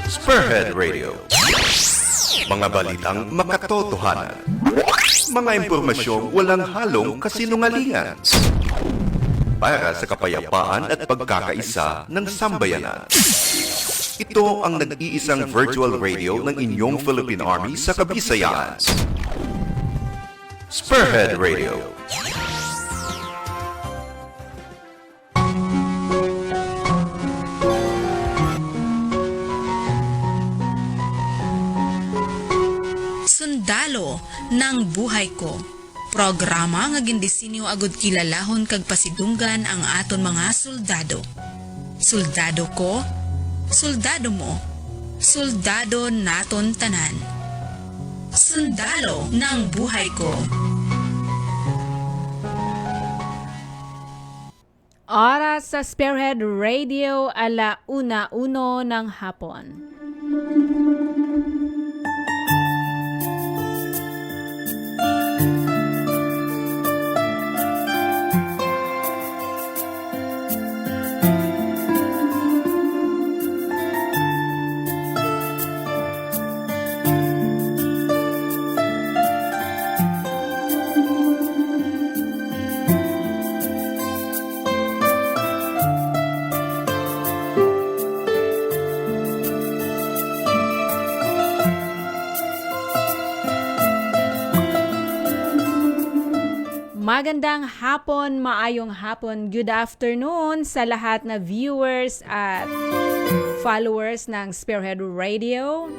Spearhead Radio. Mga balitang makatotohanan. Mga impormasyong walang halong kasinungalingan. Para sa kapayapaan at pagkakaisa ng sambayanan. Ito ang nag-iisang virtual radio ng inyong Philippine Army sa Kabisayaan. Spearhead Radio. Sundalo ng buhay ko. Programa nga gindisinyo agud kilalahon kag pasidunggan ang aton mga soldado. Soldado ko, soldado mo, soldado naton tanan. Sundalo ng buhay ko. Oras sa Spearhead Radio, 1:01 ng hapon. Magandang hapon, maayong hapon, good afternoon sa lahat na viewers at followers ng Spearhead Radio.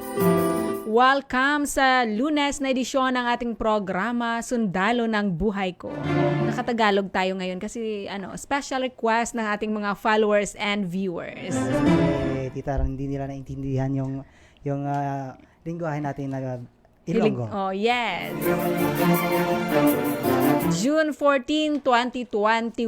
Welcome sa Lunes na edisyon ng ating programa, Sundalo ng Buhay Ko. Nakatagalog tayo ngayon kasi special request ng ating mga followers and viewers. Tita, hindi nila naintindihan yung lingwahe natin na Ilonggo. Oh, yes. June 14, 2021.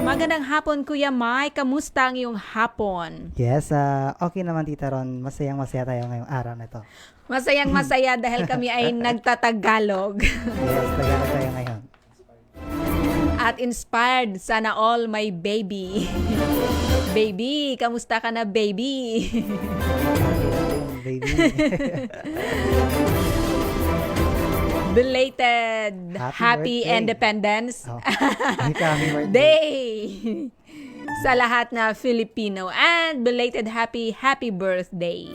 Magandang hapon, Kuya Mike. Kamusta ang iyong hapon? Yes, okay naman, Tita Ron. Masayang-masaya tayo ngayong araw na ito. Masayang-masaya dahil kami ay nagtatagalog. Yes, Tagalog tayo ngayon. At inspired, sana all my baby. Baby, kamusta ka na, baby? Baby. Belated happy birthday. Independence Happy birthday. Day sa lahat na Filipino, and belated happy birthday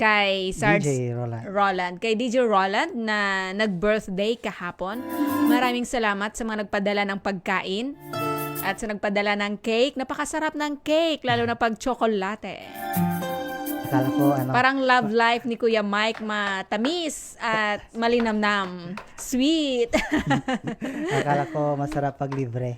kay Sarge DJ Roland. Kay DJ Roland na nag-birthday kahapon. Maraming salamat sa mga nagpadala ng pagkain at sa nagpadala ng cake. Napakasarap ng cake, lalo na pag tsokolate. Akala ko, Parang love life ni Kuya Mike, matamis at malinamnam. Sweet. Akala ko masarap pag libre.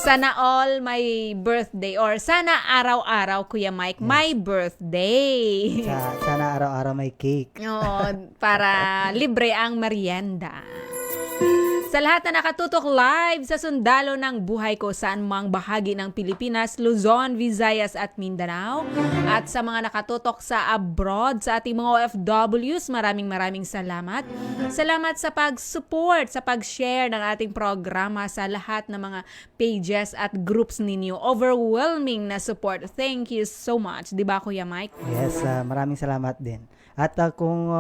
Sana all my birthday, or sana araw-araw, Kuya Mike, my birthday. Sana araw-araw may cake. Oo, para libre ang merienda. Sa lahat na nakatutok live sa Sundalo ng Buhay Ko saan mang bahagi ng Pilipinas, Luzon, Visayas at Mindanao, at sa mga nakatutok sa abroad, sa ating mga OFWs, maraming salamat. Salamat sa pag-support, sa pag-share ng ating programa sa lahat ng mga pages at groups ninyo. Overwhelming na support. Thank you so much. Diba, Kuya Mike? Yes, maraming salamat din. At kung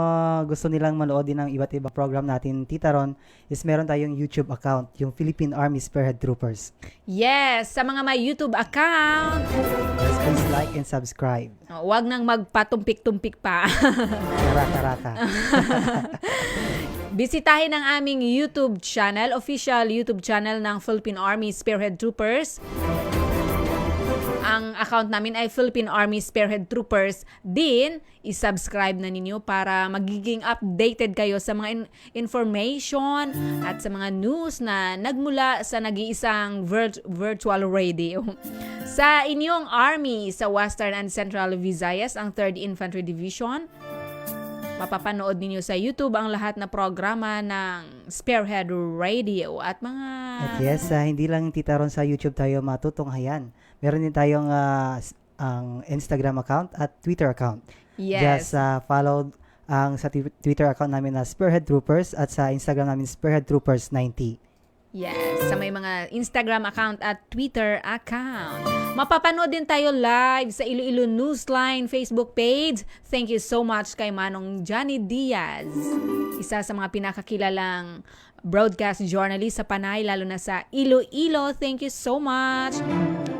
gusto nilang manood din ng iba't ibang program natin, Tita Ron, is meron tayong YouTube account, yung Philippine Army Spearhead Troopers. Yes, sa mga may YouTube account. Yes, please like and subscribe. Huwag nang magpatumpik-tumpik pa. Karaka-raka. Bisitahin ang aming YouTube channel, official YouTube channel ng Philippine Army Spearhead Troopers. Ang account namin ay Philippine Army Spearhead Troopers. Din, isubscribe na ninyo para magiging updated kayo sa mga information at sa mga news na nagmula sa nag-iisang virtual radio. Sa inyong Army sa Western and Central Visayas, ang 3rd Infantry Division, mapapanood ninyo sa YouTube ang lahat na programa ng Spearhead Radio at mga... At yes, hindi lang, Tita Ron, sa YouTube tayo matutunghayan. Meron din tayong ang Instagram account at Twitter account. Yes. Just follow ang sa Twitter account namin na Spearhead Troopers at sa Instagram namin Spearhead Troopers 90. Yes, sa may mga Instagram account at Twitter account. Mapapanood din tayo live sa Iloilo Newsline Facebook page. Thank you so much kay Manong Johnny Diaz. Isa sa mga pinakakilalang broadcast journalist sa Panay, lalo na sa Iloilo. Thank you so much.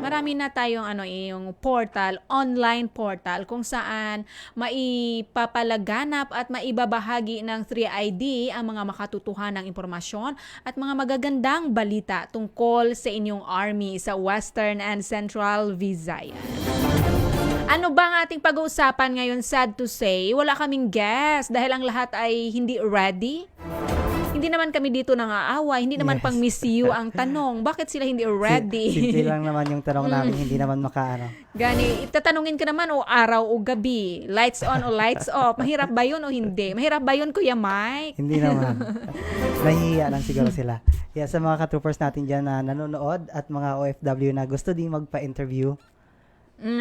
Marami na tayong yung portal, online portal kung saan maipapalaganap at maibabahagi ng 3ID ang mga makatutuhanang impormasyon at mga magagandang balita tungkol sa inyong army sa Western and Central Visayas. Ano ba ang ating pag-uusapan ngayon? Sad to say, wala kaming guest dahil ang lahat ay hindi ready. Hindi naman kami dito nang-aaway, hindi naman pang miss you ang tanong. Bakit sila hindi ready? Simple lang naman yung tanong namin, hindi naman Gani, itatanungin ka naman o araw o gabi, lights on o lights off. Mahirap ba yun o hindi? Mahirap ba yun, Kuya Mike? Hindi naman. Nahihiya lang siguro sila. Yeah, sa mga ka-troopers natin dyan na nanonood at mga OFW na gusto din magpa-interview,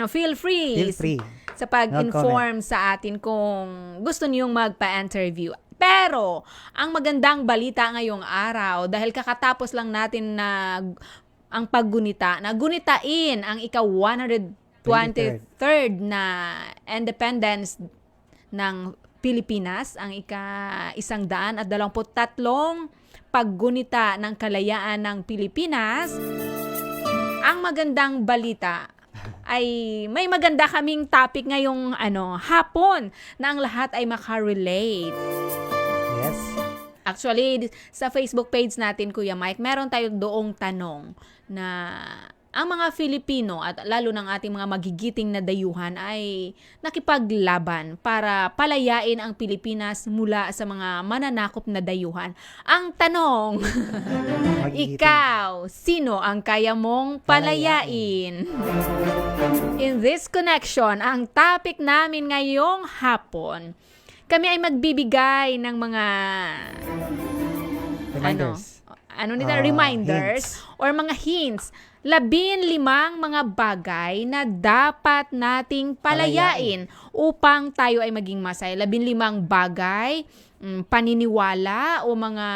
Feel free sa pag-inform sa atin kung gusto niyong magpa-interview. Pero, ang magandang balita ngayong araw, dahil kakatapos lang natin na ang paggunita, nagunitain ang ika-123rd na independence ng Pilipinas, ang ika-123 paggunita ng kalayaan ng Pilipinas. Ang magandang balita ay may maganda kaming topic ngayong hapon na ang lahat ay makarelate. yes, Actually, sa Facebook page natin, Kuya Mike, meron tayong doong tanong na ang mga Filipino at lalo ng ating mga magigiting na dayuhan ay nakipaglaban para palayain ang Pilipinas mula sa mga mananakop na dayuhan. Ang tanong, ikaw, sino ang kaya mong palayain? In this connection, ang topic namin ngayong hapon, kami ay magbibigay ng mga reminders. Reminders Hints. or mga hints. 15 mga bagay na dapat nating palayain upang tayo ay maging masaya. 15 bagay, paniniwala o mga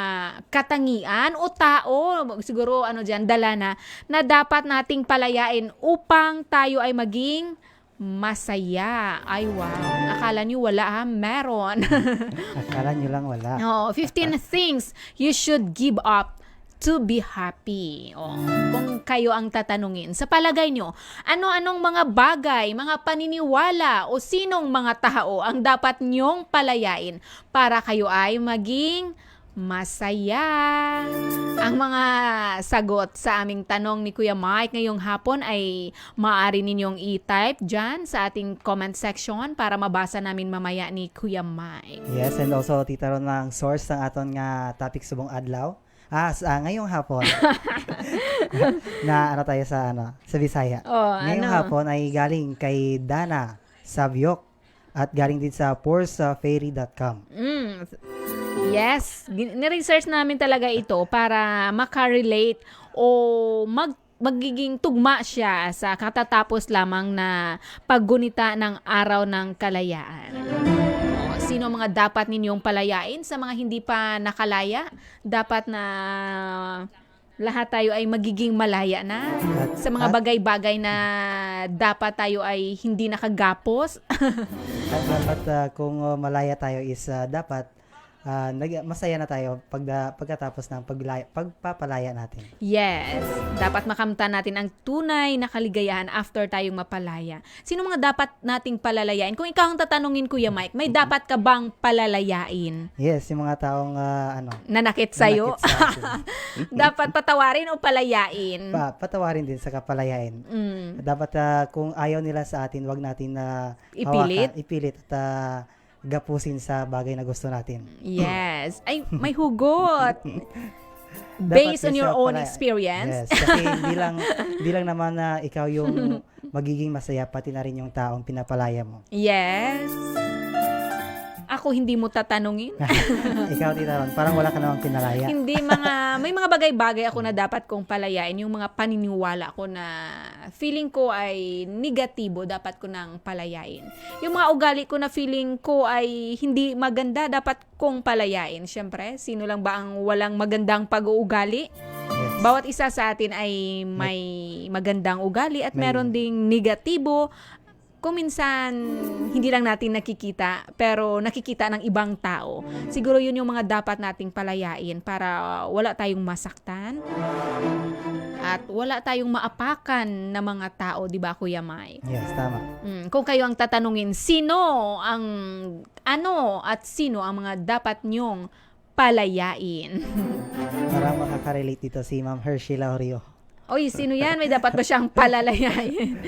katangian o tao, siguro dala na dapat nating palayain upang tayo ay maging masaya. Ay, wow. Akala nyo wala meron. Akala nyo lang wala. 15 things you should give up to be happy. Kung kayo ang tatanungin, sa palagay nyo, ano-anong mga bagay, mga paniniwala o sinong mga tao ang dapat nyong palayain para kayo ay maging masaya? Ang mga sagot sa aming tanong ni Kuya Mike ngayong hapon ay maaari ninyong i-type dyan sa ating comment section para mabasa namin mamaya ni Kuya Mike. Yes, and also Tita Ron ng source ng aton nga topic subong adlaw. Ngayong hapon na tayo sa Bisaya. Ngayong hapon ay galing kay Dana Sabyok at galing din sa forcefairy.com. Yes, ni-research namin talaga ito para makarelate o magiging tugma siya sa katatapos lamang na paggunita ng Araw ng Kalayaan. Sino mga dapat ninyong palayain sa mga hindi pa nakalaya? Dapat na lahat tayo ay magiging malaya na. Sa mga bagay-bagay na dapat tayo ay hindi nakagapos. At dapat kung malaya tayo is dapat masaya na tayo pagkatapos ng pagpapalaya natin. Yes, dapat makamtan natin ang tunay na kaligayahan after tayong mapalaya. Sino mga dapat nating palalayain? Kung ikaw ang tatanungin, Kuya Mike, may dapat ka bang palalayain? Yes, yung mga taong Nanakit sa'yo? nanakit sa atin. Dapat patawarin o palayain? Patawarin din sa kapalayain. Dapat kung ayaw nila sa atin, wag natin na ipilit at gapusin sa bagay na gusto natin. Yes. Ay, may hugot. Based on your own experience. Yes, kasi hindi lang naman na ikaw yung magiging masaya, pati na rin yung taong pinapalaya mo. Yes. Ako hindi mo tatanungin. Ikaw, Tita Ron, parang wala ka namang pinalaya. May mga bagay-bagay ako na dapat kong palayain. Yung mga paniniwala ko na feeling ko ay negatibo, dapat ko nang palayain. Yung mga ugali ko na feeling ko ay hindi maganda, dapat kong palayain. Siyempre, sino lang ba ang walang magandang pag-uugali? Bawat isa sa atin ay may magandang ugali at May- meron ding negatibo. Kung minsan hindi lang natin nakikita pero nakikita ng ibang tao. Siguro yun yung mga dapat nating palayain para wala tayong masaktan at wala tayong maapakan na mga tao, di ba Kuya Mike? Yes, tama. Kung kayo ang tatanungin, sino at sino ang mga dapat nyong palayain? Parang makaka-relate dito si Ma'am Hershey Laurio. Oy, sino yan? May dapat ba siyang palalayain?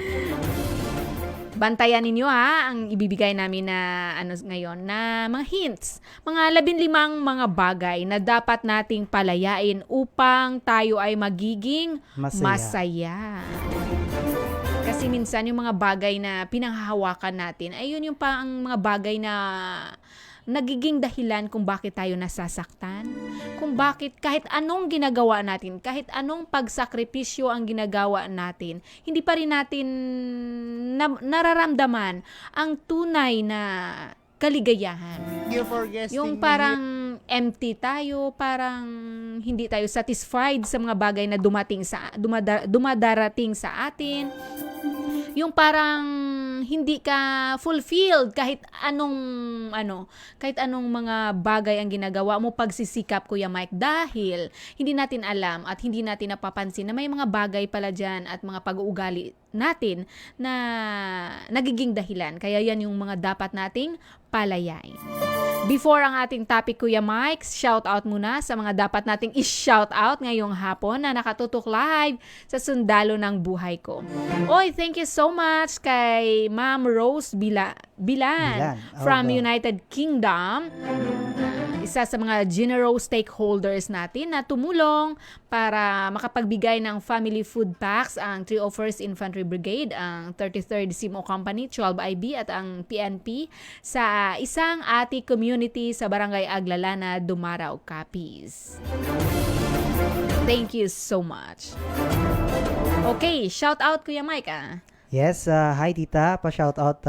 Bantayan ninyo ha, ang ibibigay namin na ngayon na mga hints. Mga 15 mga bagay na dapat nating palayain upang tayo ay magiging masaya. Kasi minsan yung mga bagay na pinanghahawakan natin, ay yun yung ang mga bagay na nagiging dahilan kung bakit tayo nasasaktan, kung bakit kahit anong ginagawa natin, kahit anong pagsakripisyo ang ginagawa natin, hindi pa rin natin nararamdaman ang tunay na kaligayahan. Yung parang empty tayo, parang hindi tayo satisfied sa mga bagay na dumadarating sa atin. Yung parang hindi ka fulfilled kahit anong mga bagay ang ginagawa mo, pagsisikap Kuya Mike, dahil hindi natin alam at hindi natin napapansin na may mga bagay pala dyan at mga pag-uugali natin na nagiging dahilan. Kaya yan yung mga dapat nating palayain. Before ang ating topic, Kuya Mike, shout out muna sa mga dapat nating i-shout out ngayong hapon na nakatutok live sa Sundalo ng Buhay Ko. Oy, thank you so much kay Ma'am Rose Bilan from United Kingdom. Isa sa mga generous stakeholders natin na tumulong para makapagbigay ng family food packs ang 301st Infantry Brigade, ang 33rd CMO Company, 12IB at ang PNP sa isang ati community sa Barangay Aglalana, Dumaraw, Capiz. Thank you so much. Okay, shout out Kuya Mike ah. Yes, hi tita, pa-shout out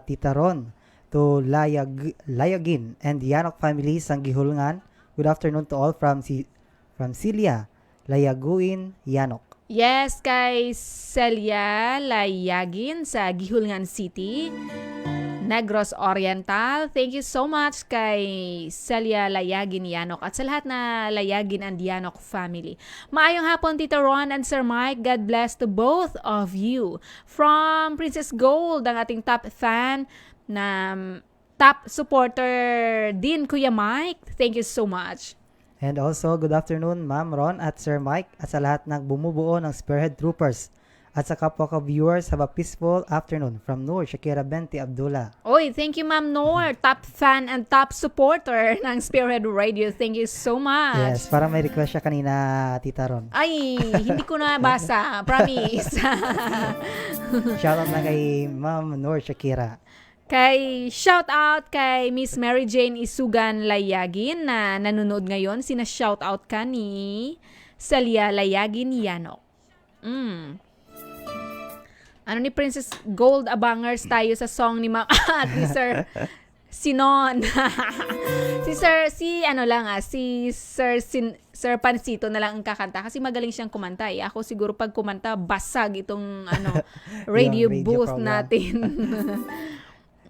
Tita Ron to Layagin and Yanok family sang Gihulngan. Good afternoon to all from Celia, Layaguin, Yanok. Yes, kay Celia Layagin sa Gihulngan City, Negros Oriental. Thank you so much kay Celia Layagin Yanok at sa lahat na Layagin and Yanok family. Maayong hapon Tito Ron and Sir Mike. God bless to both of you. From Princess Gold, ang ating top fan na top supporter din Kuya Mike. Thank you so much. And also, good afternoon Ma'am Ron at Sir Mike at sa lahat ng bumubuo ng Spearhead Troopers. At sa kapwa ka-viewers, have a peaceful afternoon from Noor Shakira Benti Abdullah. Oy, thank you Ma'am Noor, top fan and top supporter ng Spearhead Radio. Thank you so much. Yes, parang may request siya kanina, Tita Ron. Ay, hindi ko na basa, promise. Shoutout na kay Ma'am Noor Shakira. Shout out kay Miss Mary Jane Isugan Layagin na nanonood ngayon. Shout out ka ni Celia Layagin Yanok. Ano ni Princess Gold Abangers tayo sa song ni Ma'am at ni Sir Sinon. Sir Pansito na lang ang kakanta kasi magaling siyang kumanta eh. Ako siguro pag kumanta basag itong radio booth program natin.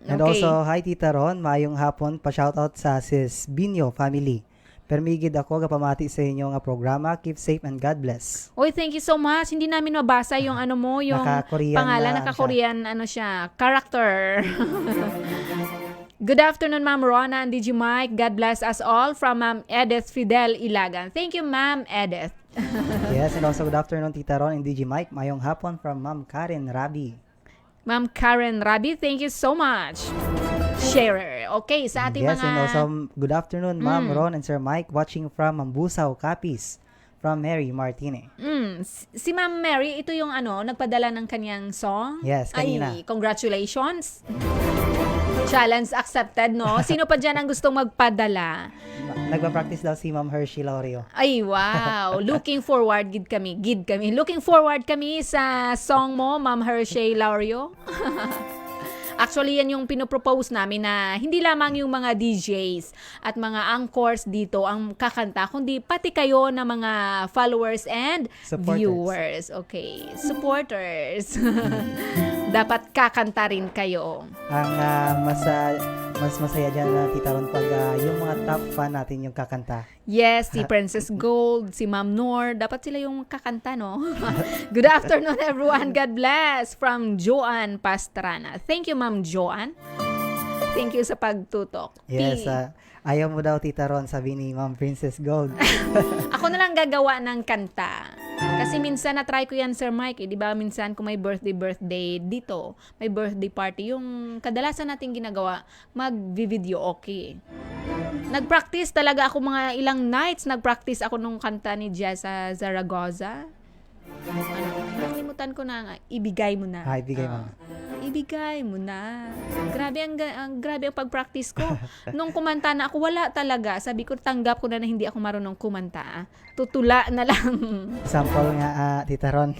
And also, hi Tita Ron, maayong hapon, pa-shoutout sa Sis Binyo family. Permigid ako kapamati sa inyo nga programa. Keep safe and God bless. Oy, thank you so much. Hindi namin mabasa yung yung Naka-Korean pangalan, naka-Korean siya, character. Good afternoon, Ma'am Rona and DJ Mike. God bless us all from Ma'am Edith Fidel Ilagan. Thank you, Ma'am Edith. Yes, and also good afternoon Tita Ron and DJ Mike. Maayong hapon from Ma'am Karen Rabi. Ma'am Karen Rabi, thank you so much. Sharer. Okay, sa ating yes, mga... and also good afternoon Ma'am Ron and Sir Mike watching from Mambusaw, Capiz. From Mary Martine. Si Ma'am Mary, ito yung nagpadala ng kanyang song. Yes, kanina. Ay, congratulations. Challenge accepted, no? Sino pa dyan ang gustong magpadala? Nagpa-practice daw si Ma'am Hershey Laurio. Ay, wow. Looking forward, gid kami. Looking forward kami sa song mo, Ma'am Hershey Laurio. Actually, yan yung pinopropose namin na hindi lamang yung mga DJs at mga anchors dito ang kakanta, kundi pati kayo na mga followers and Supporters. viewers. Okay, supporters. Dapat kakanta rin kayo. Ang mas masaya dyan na Tita Ron pag yung mga top fan natin yung kakanta. Yes, si Princess Gold, si Ma'am Nor, dapat sila yung kakanta, no? Good afternoon, everyone. God bless. From Joanne Pastrana. Thank you, Ma'am Joanne. Thank you sa pagtutok. Yes, ayaw mo daw Tita Ron, sabi ni Ma'am Princess Gold. Ako na lang gagawa ng kanta. Kasi minsan na-try ko yan, Sir Mike. Di ba minsan kung may birthday dito, may birthday party, yung kadalasan natin ginagawa, mag-video okay. Nag-practice talaga ako mga ilang nights. Nag-practice ako nung kanta ni Jessa Zaragoza. Nakalimutan ko na nga. Ibigay mo na. Ibigay mo. Ibigay mo na. Grabe ang pag-practice ko. Nung kumanta na ako, wala talaga. Sabi ko, tanggap ko na hindi ako marunong kumanta. Tutula na lang. Sample nga, Tita Ron.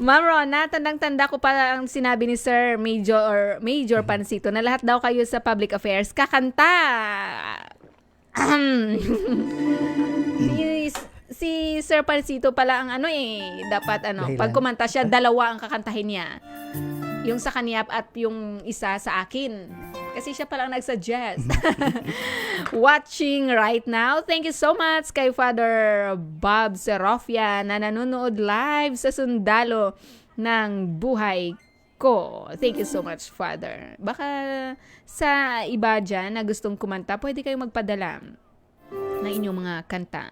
Ma'am Rona, tandang-tanda ko pa ang sinabi ni Sir Major Pansito na lahat daw kayo sa public affairs kakanta. si Sir Pansito pala ang dapat Dahilan. pag kumanta siya, dalawa ang kakantahin niya. Yung sa kanya at yung isa sa akin. Kasi siya palang nag-suggest. Watching right now. Thank you so much kay Father Bob Serofia na nanonood live sa sundalo ng buhay ko. Thank you so much, Father. Baka sa iba dyan na gustong kumanta, pwede kayong magpadala ng inyong mga kanta.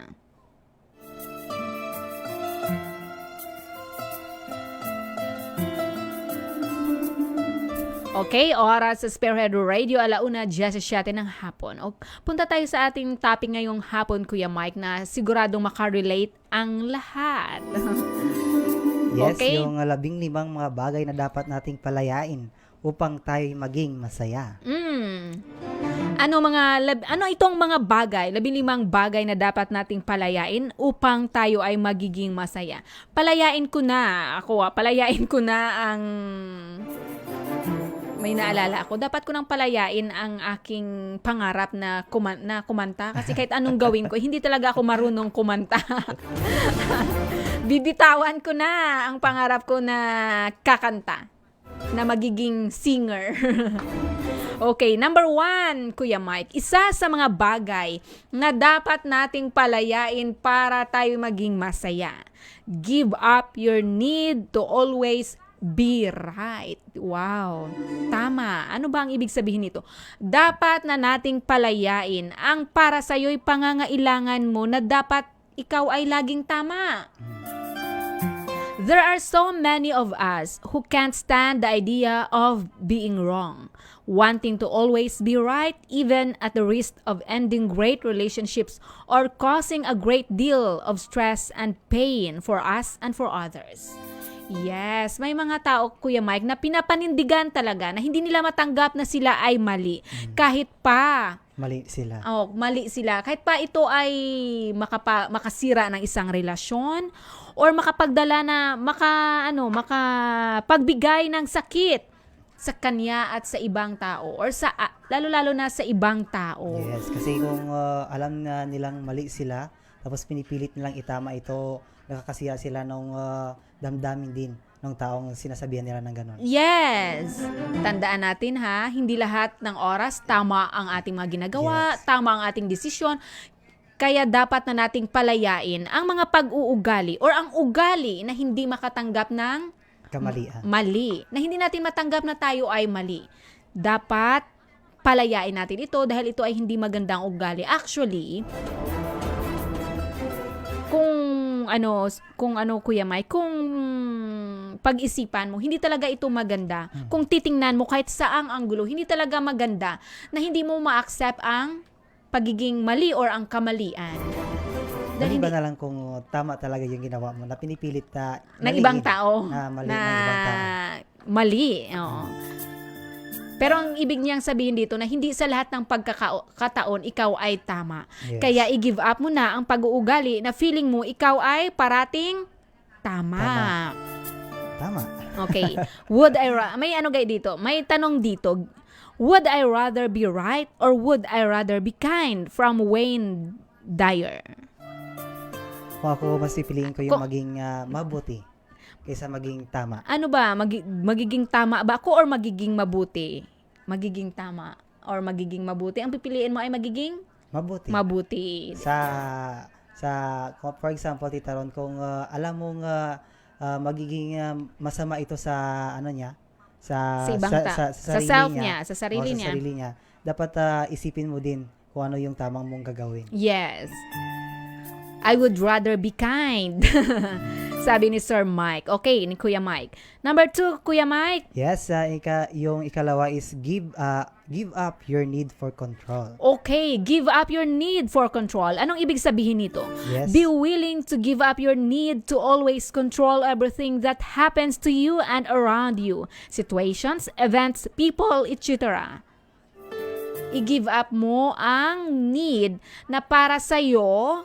Okay, oras sa Spearhead Radio, 1:17 ng hapon. Punta tayo sa ating topic ngayong hapon, Kuya Mike, na siguradong makarelate ang lahat. Yes, Okay. yung 15 mga bagay na dapat nating palayain upang tayo maging masaya. Ano itong mga bagay, 15 bagay na dapat nating palayain upang tayo ay magiging masaya? Palayain ko na ang may naalala ako. Dapat ko nang palayain ang aking pangarap na kumanta. Kasi kahit anong gawin ko, hindi talaga ako marunong kumanta. Bibitawan ko na ang pangarap ko na kakanta. Na magiging singer. Okay, number 1, Kuya Mike. Isa sa mga bagay na dapat nating palayain para tayo maging masaya. Give up your need to always be right. Wow. Tama. Ano ba ang ibig sabihin nito? Dapat na nating palayain ang para sa'yo'y pangangailangan mo na dapat ikaw ay laging tama. There are so many of us who can't stand the idea of being wrong, wanting to always be right even at the risk of ending great relationships or causing a great deal of stress and pain for us and for others. Yes, may mga tao, Kuya Mike, na pinapanindigan talaga na hindi nila matanggap na sila ay mali. Kahit pa Mali sila. mali sila. Kahit pa ito ay makasira ng isang relasyon or makapagdala na makapagbigay ng sakit sa kanya at sa ibang tao or sa lalo-lalo na sa ibang tao. Yes, kasi kung alam na nilang mali sila, tapos pinipilit nilang itama ito, nakakasira sila ng damdamin din ng taong sinasabihan nila ng gano'n. Yes! Tandaan natin ha, hindi lahat ng oras tama ang ating mga ginagawa, Yes. tama ang ating desisyon. Kaya dapat na nating palayain ang mga pag-uugali or ang ugali na hindi makatanggap ng Kamalian. mali. Na hindi natin matanggap na tayo ay mali. Dapat palayain natin ito dahil ito ay hindi magandang ugali. Actually, kung Kuya Mike, kung pag-isipan mo, hindi talaga ito maganda. Kung titingnan mo kahit saang anggulo, hindi talaga maganda na hindi mo ma-accept ang pagiging mali or ang kamalian. Dahil Maliban na lang kung tama talaga yung ginawa mo na pinipilit ng ibang tao na mali na ng ibang tao. mali. Oo. Pero ang ibig niyang sabihin dito na hindi sa lahat ng pagkakataon ikaw ay tama. Yes. Kaya i-give up mo na ang pag-uugali na feeling mo ikaw ay parating tama. Tama. Okay. May ano gay dito? May tanong dito. Would I rather be right or would I rather be kind? From Wayne Dyer. Kung ako, mas pipiliin ko yung Kung- maging mabuti kaysa maging tama. Ano ba? Magiging tama ba ako or magiging mabuti? Magiging tama or magiging mabuti? Ang pipiliin mo ay magiging Mabuti. mabuti. For example, Tita Ron, kung alam mong magiging masama ito sa ano niya, sa Sa ibang sa sarili self niya, niya, sa sarili sa niya. sarili niya, dapat isipin mo din kung ano yung tamang mong gagawin. Yes. I would rather be kind. Sabi ni Sir Mike. Okay, ni Kuya Mike. Number 2, Kuya Mike. Yes, yung ikalawa is give up your need for control. Okay, give up your need for control. Anong ibig sabihin nito? Yes. Be willing to give up your need to always control everything that happens to you and around you. Situations, events, people, etc. I-give up mo ang need na para sa'yo,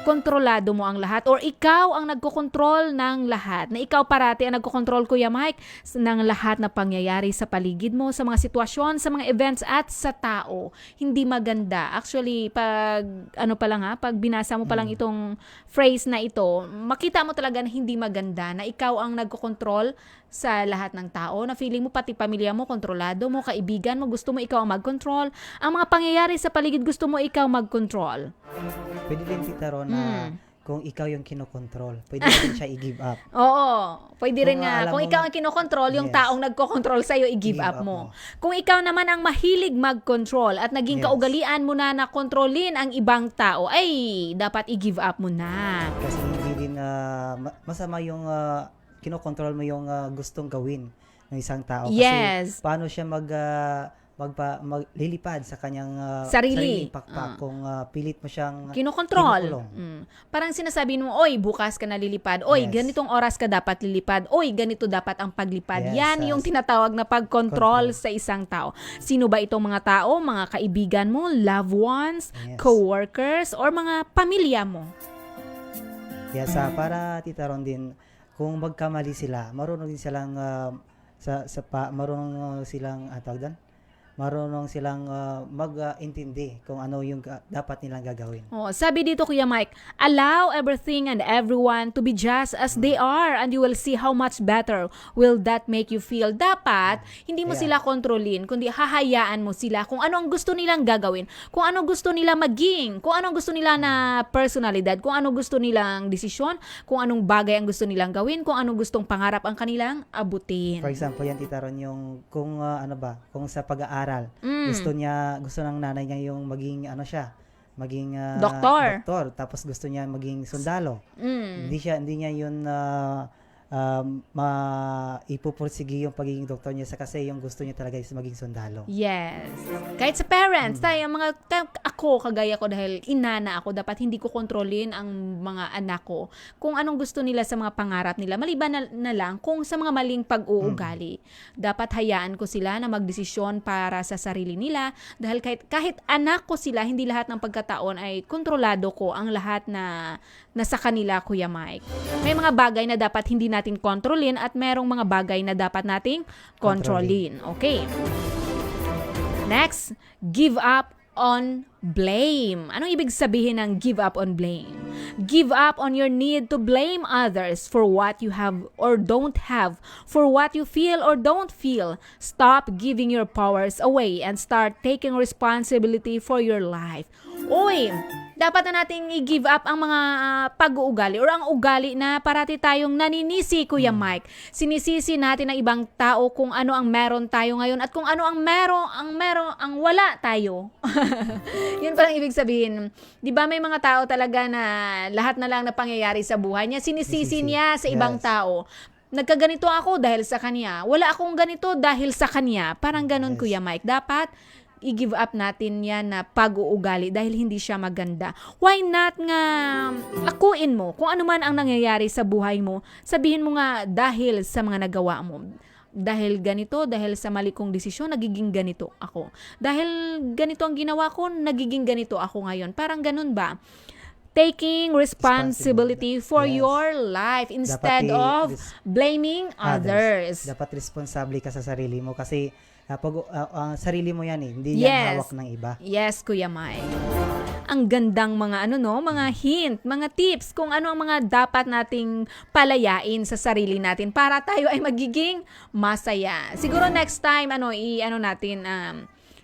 kontrolado mo ang lahat or ikaw ang nagkokontrol ng lahat. Na ikaw parati ang nagkokontrol, Kuya Mike, ng lahat na pangyayari sa paligid mo, sa mga sitwasyon, sa mga events at sa tao. Hindi maganda. Actually, pag pag binasa mo pa lang itong phrase na ito, makita mo talaga na hindi maganda na ikaw ang nagkokontrol sa lahat ng tao, na feeling mo pati pamilya mo, kontrolado mo, kaibigan mo, gusto mo ikaw ang mag-control. Ang mga pangyayari sa paligid, gusto mo ikaw mag-control. Pwede din, Tita Ron, na kung ikaw yung kinokontrol, pwede din siya i-give up. Oo, pwede rin Kung nga. alam Kung mong- ikaw ang kinokontrol, yung Yes. taong nagkokontrol sa'yo, i-give up mo. Kung ikaw naman ang mahilig mag-control at naging Yes. kaugalian mo na kontrolin ang ibang tao, ay dapat i-give up mo na. Kasi hindi din masama yung kinokontrol mo yung gustong gawin ng isang tao. Kasi Yes. paano siya maglilipad sa kanyang Sarili. sariling pakpak kung pilit mo siyang Kinokontrol. kinukulong. Parang sinasabi mo, oy, bukas ka na lilipad. Oy, Yes. ganitong oras ka dapat lilipad. Oy, ganito dapat ang paglipad. Yes, Yan yung tinatawag na pag-control sa isang tao. Sino ba itong mga tao? Mga kaibigan mo, loved ones, Yes. co-workers, or mga pamilya mo. Yes, para Tita Ron din, kung magkamali sila, marunong din silang marunong silang tawag doon? Marunong silang mag-intindi kung ano yung dapat nilang gagawin. Oh, sabi dito, Kuya Mike, allow everything and everyone to be just as they are and you will see how much better will that make you feel. Dapat, hindi mo Kaya- sila kontrolin, kundi hahayaan mo sila kung ano ang gusto nilang gagawin, kung ano gusto nila maging, kung ano gusto nila na personalidad, kung ano gusto nilang desisyon, kung anong bagay ang gusto nilang gawin, kung anong gustong pangarap ang kanilang abutin. For example, yan Tita Ron, yung kung kung sa pag-aaral, gusto ng nanay niya yung maging maging Doktor. tapos gusto niya maging sundalo. Mm. Hindi niya yun ipupursige yung pagiging doktor niya kasi yung gusto niya talaga is maging sundalo. Yes. Kahit sa parents, tayo, ako, kagaya ko dahil inana ako, dapat hindi ko kontrolin ang mga anak ko kung anong gusto nila sa mga pangarap nila. Maliban na lang kung sa mga maling pag-uugali. Dapat hayaan ko sila na magdesisyon para sa sarili nila dahil kahit anak ko sila, hindi lahat ng pagkataon ay kontrolado ko ang lahat na nasa kanila, Kuya Mike. May mga bagay na dapat hindi natin kontrolin at merong mga bagay na dapat nating kontrolin. Okay. Next, give up on blame. Anong ibig sabihin ng give up on blame? Give up on your need to blame others for what you have or don't have, for what you feel or don't feel. Stop giving your powers away and start taking responsibility for your life. Uy, dapat na nating i-give up ang mga pag-uugali or ang ugali na parati tayong naninisi, Kuya Mike. Sinisisi natin ang ibang tao kung ano ang meron tayo ngayon at kung ano ang wala tayo. Yun palang ibig sabihin. Di ba may mga tao talaga na lahat na lang na pangyayari sa buhay niya, sinisisi niya sa ibang Yes. tao. Nagkaganito ako dahil sa kanya. Wala akong ganito dahil sa kanya. Parang ganun, Yes. Kuya Mike. Dapat i-give up natin yan na pag-uugali dahil hindi siya maganda. Why not nga akuin mo kung ano man ang nangyayari sa buhay mo, sabihin mo nga dahil sa mga nagawa mo. dahil ganito, dahil sa mali kong desisyon, nagiging ganito ako. Dahil ganito ang ginawa ko, nagiging ganito ako ngayon. Parang ganun ba? Taking responsibility for Yes. your life instead Dapat of blaming others. Dapat responsable ka sa sarili mo kasi sarili mo yan hindi yan hawak ng iba. Yes, Kuya Mike. Ang gandang mga mga hint, mga tips kung ano ang mga dapat nating palayain sa sarili natin para tayo ay magiging masaya. Siguro next time natin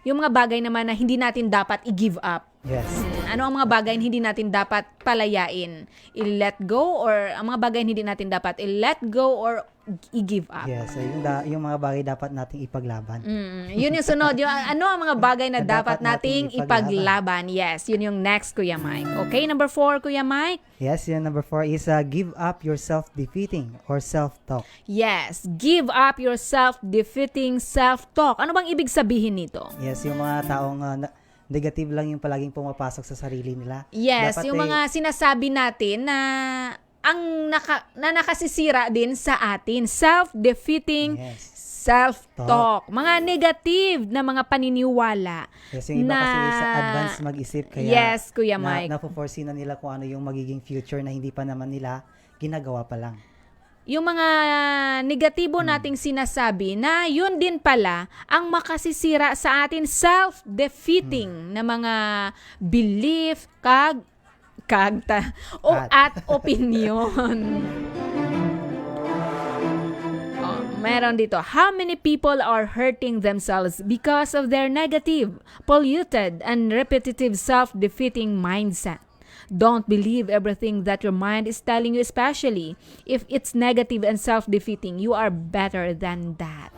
yung mga bagay naman na hindi natin dapat i-give up. Yes. Ano ang mga bagay na hindi natin dapat palayain? I-let go or ang mga bagay na hindi natin dapat i-let go or i-give up? Yes, so yung mga bagay dapat nating ipaglaban. Yun yung sunod. Ano ang mga bagay na dapat nating ipaglaban? Yes, yun yung next, Kuya Mike. Okay, number 4, Kuya Mike? Yes, yung number 4 is give up your self-defeating or self-talk. Yes, give up your self-defeating self-talk. Ano bang ibig sabihin nito? Yes, yung mga taong negative lang yung palaging pumapasok sa sarili nila. Yes, Dapat yung mga sinasabi natin na nakasisira din sa atin. Self-defeating Yes. self-talk. Mga negative na mga paniniwala. Yes, yung iba kasi sa advance mag-isip kaya Yes, Kuya Mike. napo-foresee na nila kung ano yung magiging future na hindi pa naman nila ginagawa pa lang. Yung mga negatibo nating sinasabi na yun din pala ang makasisira sa atin self-defeating na mga belief, at opinion. Meron dito, how many people are hurting themselves because of their negative, polluted, and repetitive self-defeating mindset? Don't believe everything that your mind is telling you, especially if it's negative and self-defeating. You are better than that.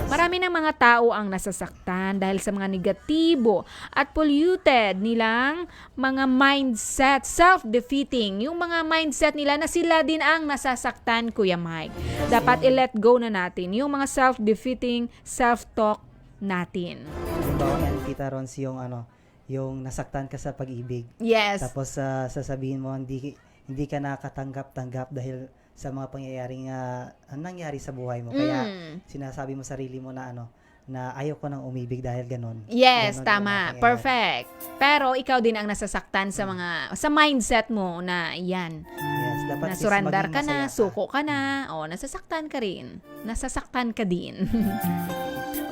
Marami ng mga tao ang nasasaktan dahil sa mga negatibo at polluted nilang mga mindset, self-defeating. Yung mga mindset nila na sila din ang nasasaktan, Kuya Mike. Dapat i-let go na natin yung mga self-defeating self-talk natin. Halimbawa yan, Tita Rons, yung nasaktan ka sa pag-ibig. Yes. Tapos sasabihin mo hindi ka nakatanggap-tanggap dahil sa mga pangyayaring nangyari sa buhay mo. Kaya sinasabi mo sarili mo na na ayaw ko nang umibig dahil ganon. Yes, Ganon tama. yung mga Perfect. Pero ikaw din ang nasasaktan sa mindset mo na yan. Yes, dapat Na surrender maging ka na, masaya suko ka na, nasasaktan ka rin. Nasasaktan ka din.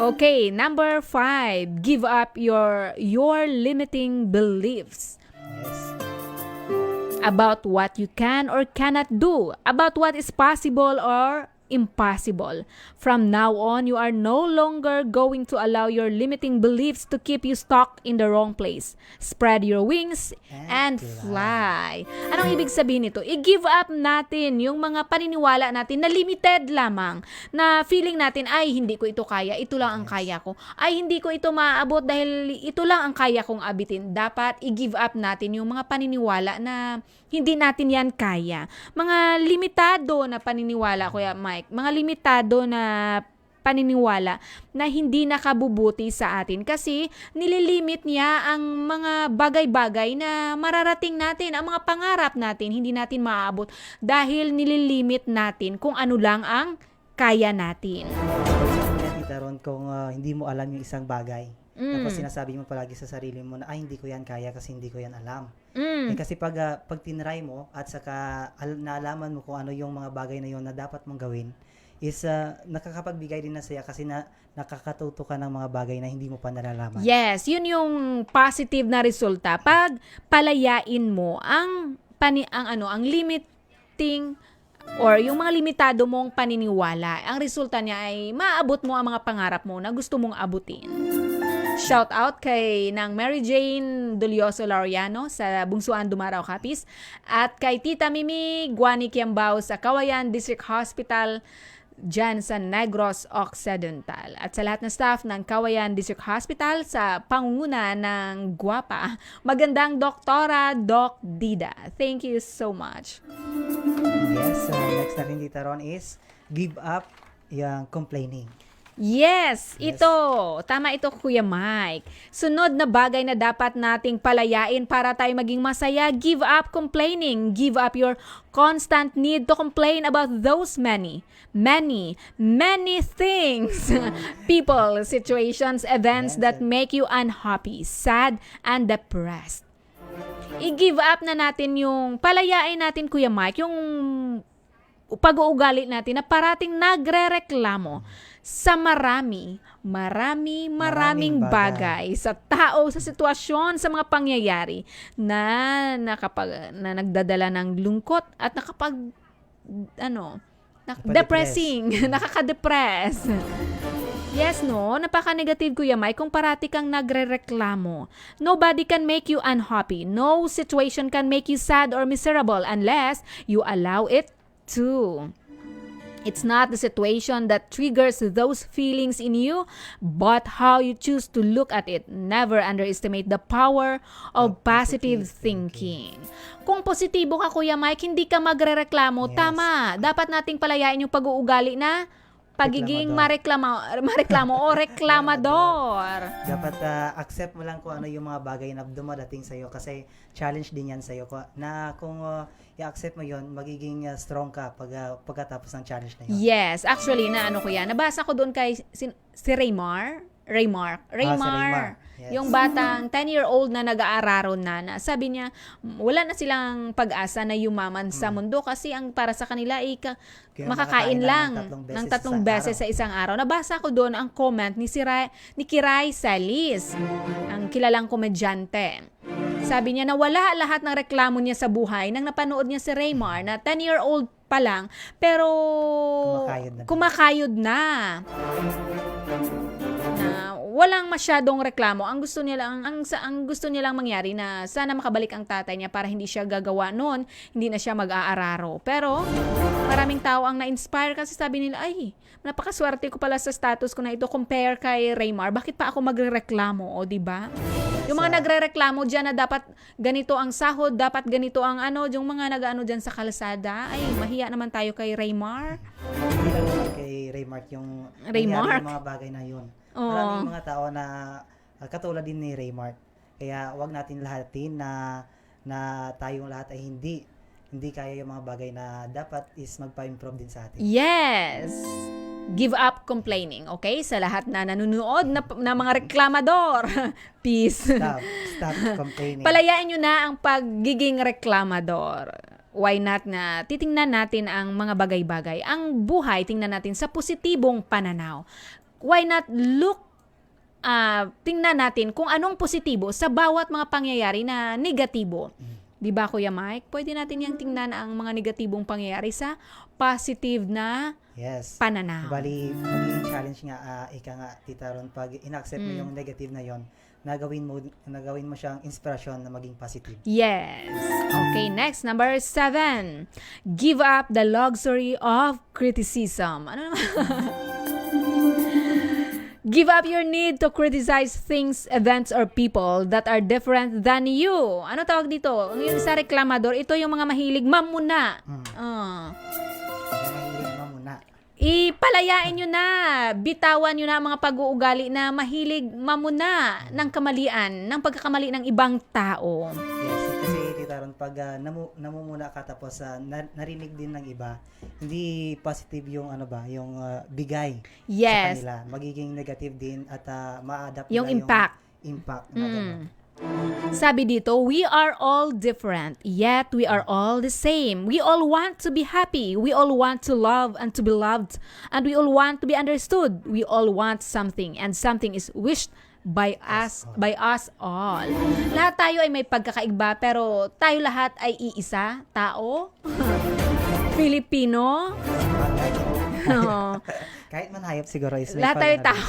Okay, number 5, give up your limiting beliefs. Yes. About what you can or cannot do, about what is possible or impossible. From now on, you are no longer going to allow your limiting beliefs to keep you stuck in the wrong place. Spread your wings and fly. Anong ibig sabihin nito? I-give up natin yung mga paniniwala natin na limited lamang, na feeling natin, ay hindi ko ito kaya, ito lang ang kaya ko. Ay hindi ko ito maaabot dahil ito lang ang kaya kong abitin. Dapat i-give up natin yung mga paniniwala na hindi natin yan kaya. Mga limitado na paniniwala, Kuya Mike. Mga limitado na paniniwala na hindi nakabubuti sa atin kasi nililimit niya ang mga bagay-bagay na mararating natin, ang mga pangarap natin, hindi natin maaabot dahil nililimit natin kung ano lang ang kaya natin. Tita Ron, kung hindi mo alam yung isang bagay, tapos sinasabi mo palagi sa sarili mo na hindi ko yan kaya kasi hindi ko yan alam. Kasi pag tinry mo at saka naalaman mo kung ano yung mga bagay na yun na dapat mong gawin, is nakakapagbigay din na saya kasi nakakatuto ka ng mga bagay na hindi mo pa nalalaman. Yes, yun yung positive na resulta. Pag palayain mo ang limiting or yung mga limitado mong paniniwala, ang resulta niya ay maabot mo ang mga pangarap mo na gusto mong abutin. Shout out kay ng Mary Jane Dolioso Laureano sa Bungsuan Dumaraw Capiz at kay Tita Mimi Guani Kiambao sa Kawayan District Hospital dyan sa Negros Occidental. At sa lahat ng staff ng Kawayan District Hospital sa pangunguna ng Guapa, magandang Doktora Doc Dida. Thank you so much. Yes, next natin Tita Ron is give up yung complaining. Yes, ito. Tama ito, Kuya Mike. Sunod na bagay na dapat nating palayain para tayo maging masaya, give up complaining. Give up your constant need to complain about those many things. People, situations, events that make you unhappy, sad, and depressed. I-give up na natin yung, palayain natin, Kuya Mike, yung pag-uugali natin na parating nagre-reklamo sa maraming bagay, sa tao, sa sitwasyon, sa mga pangyayari na nagdadala ng lungkot at depressing, nakaka-depress. Yes, no? Napaka-negative, Kuya Mike, kung parati kang nagre-reklamo. Nobody can make you unhappy. No situation can make you sad or miserable unless you allow it to. It's not the situation that triggers those feelings in you, but how you choose to look at it. Never underestimate the power of positive thinking. Kung positibo ka, Kuya Mike, hindi ka magrereklamo, tama. Dapat nating palayain yung pag-uugali na pagiging mareklamo o reklamador. Dapat accept mo lang kung ano yung mga bagay na dumadating sa'yo kasi challenge din yan sa'yo. Na kung i-accept mo yon magiging strong ka pagkatapos ng challenge na yun. Yes, actually, nabasa ko doon kay si Raymar. Si Raymar. Yes. Yung batang 10-year-old na nag-aararon na sabi niya, wala na silang pag-asa na yumaman sa mundo kasi ang para sa kanila ay makakain lang ng tatlong beses sa isang araw. Nabasa ko doon ang comment ni Kiray Salis, ang kilalang komedyante. Sabi niya na wala lahat ng reklamo niya sa buhay nang napanood niya si Raymar na 10-year-old pa lang, pero kumakayod na. Walang masyadong reklamo. Ang gusto niya lang mangyari na sana makabalik ang tatay niya para hindi siya gagawa noon, hindi na siya mag-aararo. Pero maraming tao ang na-inspire kasi sabi nila, ay, napakaswerte ko pala sa status ko na ito compare kay Raymar. Bakit pa ako magrereklamo? O, di ba? Yung mga nagrereklamo diyan na dapat ganito ang sahod, dapat ganito ang yung mga nag-ano diyan sa kalsada, ay mahiya naman tayo kay Raymar. Hindi lang naman kay Raymar yung mga bagay na yun. Maraming mga tao na katulad din ni Raymar. Kaya wag natin lahatin na tayong lahat ay hindi kaya yung mga bagay na dapat is magpa-improve din sa atin. Yes! Give up complaining, okay? Sa lahat na nanonood na mga reklamador. Peace. Stop complaining. Palayain nyo na ang pagiging reklamador. Why not na titingnan natin ang mga bagay-bagay. Ang buhay, tingnan natin sa positibong pananaw. Why not tingnan natin kung anong positibo sa bawat mga pangyayari na negatibo. Di ba, Kuya Mike? Pwede natin yung tingnan ang mga negatibong pangyayari sa positive na pananaw. Bali, challenge nga, Tita Ron, pag in-accept mo yung negative na yon, nagawin mo siyang inspirasyon na maging positive. Yes. Okay, next, number 7. Give up the luxury of criticism. Ano naman? Give up your need to criticize things, events, or people that are different than you. Ano tawag dito? Yung sa reklamador, ito yung mga mahilig mamuna. Mahilig mamuna. Ipalayain nyo na, bitawan nyo na ang mga pag-uugali na mahilig mamuna ng kamalian, ng pagkakamali ng ibang tao. Yes, kasi Tita Ron, pag namumuna ka tapos narinig din ng iba, hindi positive yung yung bigay sa kanila. Magiging negative din at ma-adapt yung impact. Sabi dito, we are all different, yet we are all the same. We all want to be happy. We all want to love and to be loved. And we all want to be understood. We all want something, and something is wished by us all. Lahat tayo ay may pagkakaiba, pero tayo lahat ay iisa, tao, Filipino. Kahit man hayop siguro is may lahat tayo tao.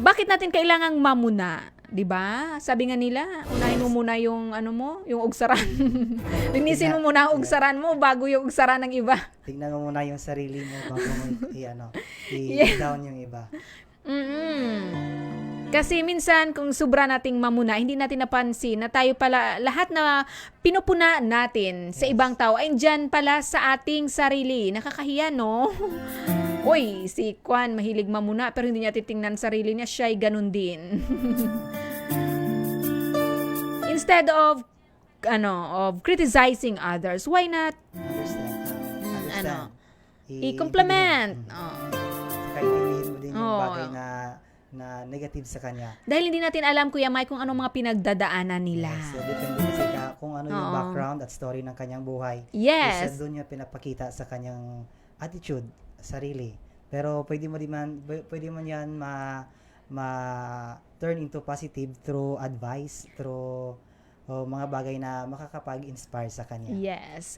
Bakit natin kailangang mamuna? 'Di ba? Sabi nga nila, unahin mo muna yung yung ugsaran. Linisin mo muna ang ugsaran mo bago yung ugsaran ng iba. Tingnan mo muna yung sarili mo bago mo i-down yung iba. Kasi minsan kung sobra nating mamuna, hindi natin napansin na tayo pala, lahat na pinupuna natin sa ibang tao ay dyan pala sa ating sarili. Nakakahiya, no? Uy, si Kwan, mahilig mamuna pero hindi niya titingnan sarili niya, siya'y ganun din. Instead of criticizing others, why not Understand. i-compliment? Saka intindihin mo din yung Oo. bagay na negative sa kanya. Dahil hindi natin alam, Kuya Mike, kung anong mga pinagdadaanan nila. So, depende kasi kung ano yung Oo. background at story ng kanyang buhay. Yes. Isa doon niya pinapakita sa kanyang attitude, sarili. Pero pwede mo yan turn into positive through advice, through mga bagay na makakapag-inspire sa kanya. Yes.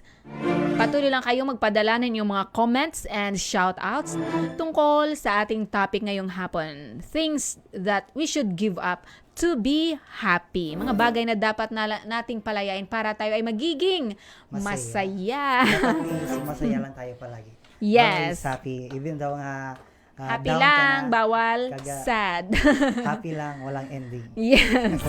Patuloy lang kayong magpadala ng inyong mga comments and shoutouts tungkol sa ating topic ngayong hapon. Things that we should give up to be happy. Mga bagay na dapat nating palayain para tayo ay magiging masaya. Dapat masaya lang tayo palagi. Yes. Always happy. Even though nga Happy down lang, ka na, bawal kaga- sad. happy lang, walang ending. Yes.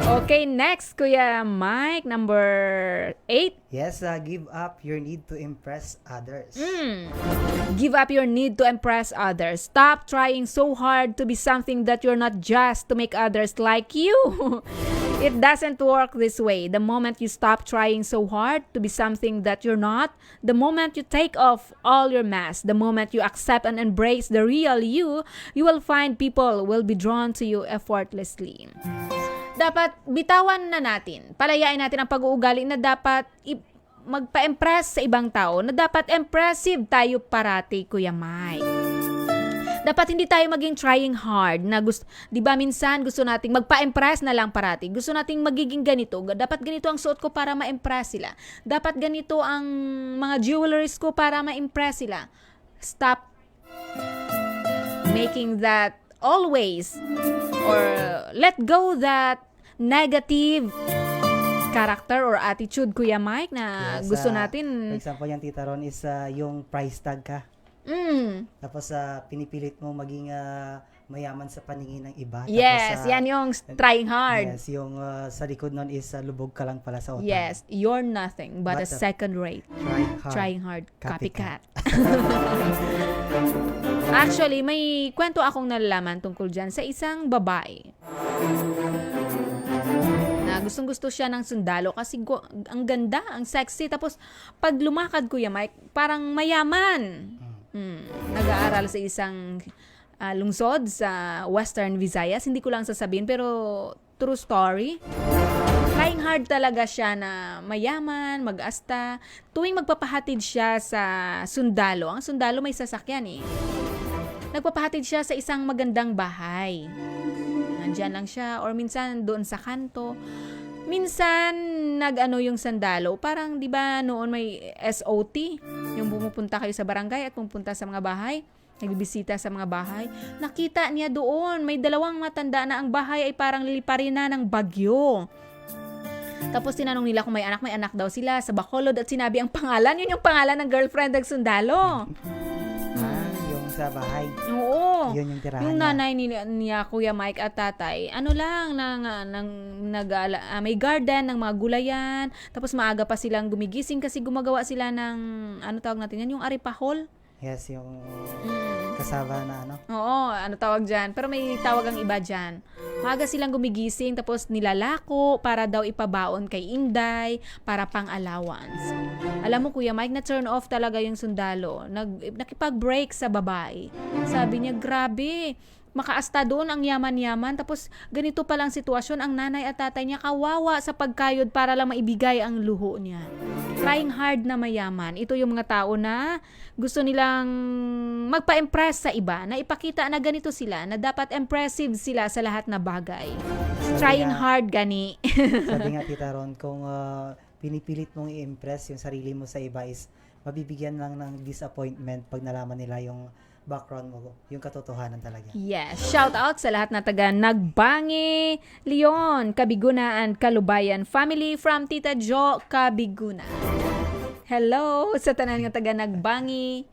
Okay, next, Kuya Mike, number 8. Yes, give up your need to impress others. Give up your need to impress others. Stop trying so hard to be something that you're not, just to make others like you. It doesn't work this way. The moment you stop trying so hard to be something that you're not, the moment you take off all your masks, the moment you accept and embrace the real you, you will find people will be drawn to you effortlessly. Dapat bitawan na natin, palayain natin ang pag-uugali na dapat magpa-impress sa ibang tao, na dapat impressive tayo parati, Kuya Mike. Dapat hindi tayo maging trying hard na gusto, 'di ba minsan gusto nating magpa-impress na lang parati. Gusto nating magiging ganito. Dapat ganito ang suot ko para ma-impress sila. Dapat ganito ang mga jewelries ko para ma-impress sila. Stop making that always, or let go that negative character or attitude, Kuya Mike, na Yes, gusto for natin. example, yan, Tita Ron, is yung price tag ka. Tapos pinipilit mo maging mayaman sa paningin ng iba. Yes, Tapos, yan yung trying hard. Yes, yung sa likod nun is lubog ka lang pala sa utang. Yes, you're nothing but a But a second-rate, Trying hard. trying hard Copycat. copycat. Actually, may kwento akong nalalaman tungkol dyan sa isang babae na gustong-gusto siya ng sundalo kasi ang ganda, ang sexy. Tapos, pag lumakad, Kuya Mike, parang mayaman. Nag-aaral sa isang lungsod sa Western Visayas. Hindi ko lang sasabihin, pero true story. Trying hard talaga siya na mayaman, mag-asta. Tuwing magpapahatid siya sa sundalo, ang sundalo may sasakyan eh. Nagpapahatid siya sa isang magandang bahay. Nandyan lang siya, or minsan doon sa kanto. Minsan, yung sandalo. Parang, di ba, noon may SOT, yung pumupunta kayo sa barangay at pumunta sa mga bahay, nagbibisita sa mga bahay. Nakita niya doon, may dalawang matanda na ang bahay ay parang liliparin na ng bagyo. Tapos tinanong nila kung may anak daw sila sa Bacolod at sinabi ang pangalan. Yun yung pangalan ng girlfriend ng sundalo. Yung sa bahay. Oo. Yun yung tirahan Yung niya. nanay niya, Kuya Mike at tatay, may garden ng mga gulayan. Tapos maaga pa silang gumigising kasi gumagawa sila ng, tawag natin yan, yung aripahol. Yes, yung kasaba na Oo, tawag dyan. Pero may tawag ang iba dyan. Maaga silang gumigising, tapos nilalako para daw ipabaon kay Inday, para pang allowance. Alam mo, Kuya Mike, na-turn off talaga yung sundalo. Nakipag-break sa babae. Sabi niya, grabe, makaasta doon ang yaman-yaman, tapos ganito palang sitwasyon, ang nanay at tatay niya kawawa sa pagkayod para lang maibigay ang luho niya. Trying hard na mayaman. Ito yung mga tao na gusto nilang magpa-impress sa iba, na ipakita na ganito sila, na dapat impressive sila sa lahat na bagay. Trying hard gani. Sabi nga, Tita Ron, kung pinipilit mong i-impress yung sarili mo sa iba is mabibigyan lang ng disappointment pag nalaman nila yung background mo, yung katotohanan talaga. Yes. Shout out sa lahat na taga Nagbangi, Leon, Kabiguna and Kalubayan family from Tita Jo, Kabiguna. Hello sa tanan nga taga Nagbangi,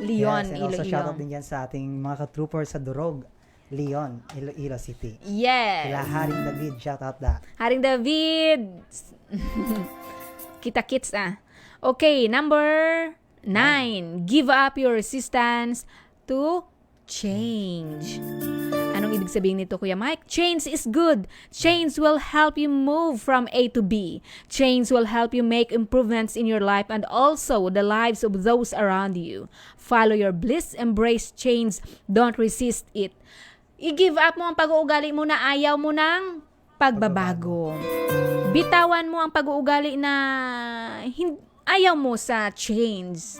Leon, Yes, and also Iloilo. shoutout din yan sa ating mga ka-troopers sa Durog, Leon, Iloilo City. Yes. Kila Haring David, shoutout da. Haring David. Kita-kits ah. Okay, number 9. Give up your resistance to change. Anong ibig sabihin nito, Kuya Mike? Change is good. Change will help you move from A to B. Change will help you make improvements in your life and also the lives of those around you. Follow your bliss, embrace change, don't resist it. I-give up mo ang pag-uugali mo na ayaw mo ng pagbabago. Bitawan mo ang pag-uugali na ayaw mo sa change.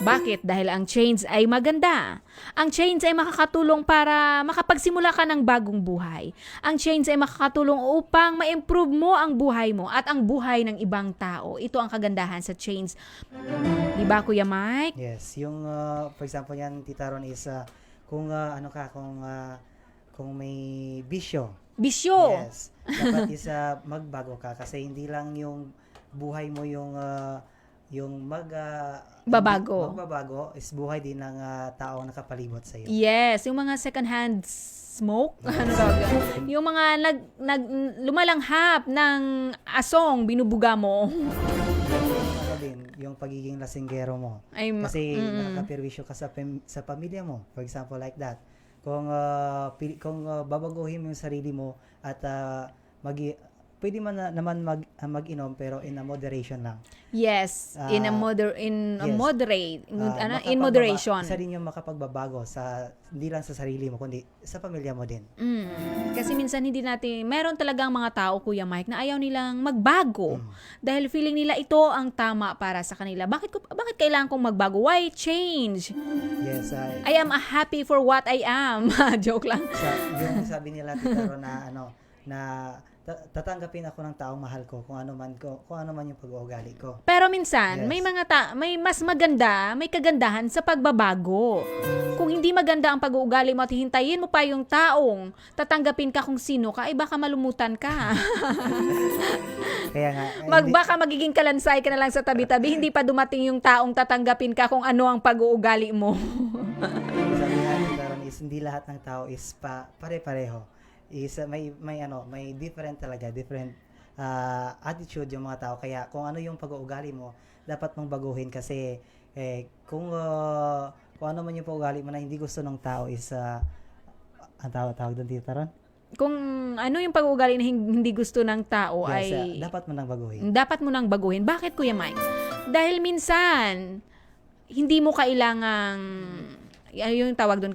Bakit? Dahil ang change ay maganda. Ang change ay makakatulong para makapagsimula ka ng bagong buhay. Ang change ay makakatulong upang ma-improve mo ang buhay mo at ang buhay ng ibang tao. Ito ang kagandahan sa change. Diba, Kuya Mike? Yes, yung for example yan, Tita Ron, is kung kung may bisyo. Bisyo. Yes. Dapat is magbago ka kasi hindi lang yung buhay mo yung Babago. magbabago is buhay din ng taong nakapalibot sa iyo. Yes, yung mga second-hand smoke, ano tawag yan? Yung mga lumalanghap ng asong binubuga mo. Ano din, yung pagiging lasinggero mo. Ay, Kasi nakakapirwisyo ka sa pamilya mo. For example, like that. Kung babaguhin mo yung sarili mo at pwede man naman mag-inom pero in a moderation lang. Yes, in moderation. Isa din yung makapagbabago hindi lang sa sarili mo kundi sa pamilya mo din. Kasi minsan meron talagang mga tao, Kuya Mike, na ayaw nilang magbago dahil feeling nila ito ang tama para sa kanila. Bakit kailangan kong magbago? Why change? Yes, I am happy for what I am. Joke lang. Yung sabi nila, Tita Ron, na tatanggapin ako ng taong mahal ko kung ano man yung pag-uugali ko. Pero minsan, Yes. may mas maganda, may kagandahan sa pagbabago. Kung hindi maganda ang pag-uugali mo at hintayin mo pa yung taong tatanggapin ka kung sino ka, ay baka malumutan ka. Kaya nga, Baka magiging kalansay ka na lang sa tabi-tabi, hindi pa dumating yung taong tatanggapin ka kung ano ang pag-uugali mo. sabi natin karon is hindi lahat ng tao is pare-pareho. Is may different attitude yung mga tao, kaya kung ano yung pag-uugali mo dapat mong baguhin kasi kung ano man yung pag-uugali mo na hindi gusto ng tao is ang tawag doon, Tita Ron? Kung ano yung pag-uugali na hindi gusto ng tao Yes, ay dapat mo nang baguhin. dapat mo nang baguhin. Bakit, Kuya Mike? Dahil minsan hindi mo kailangang yung tawag doon,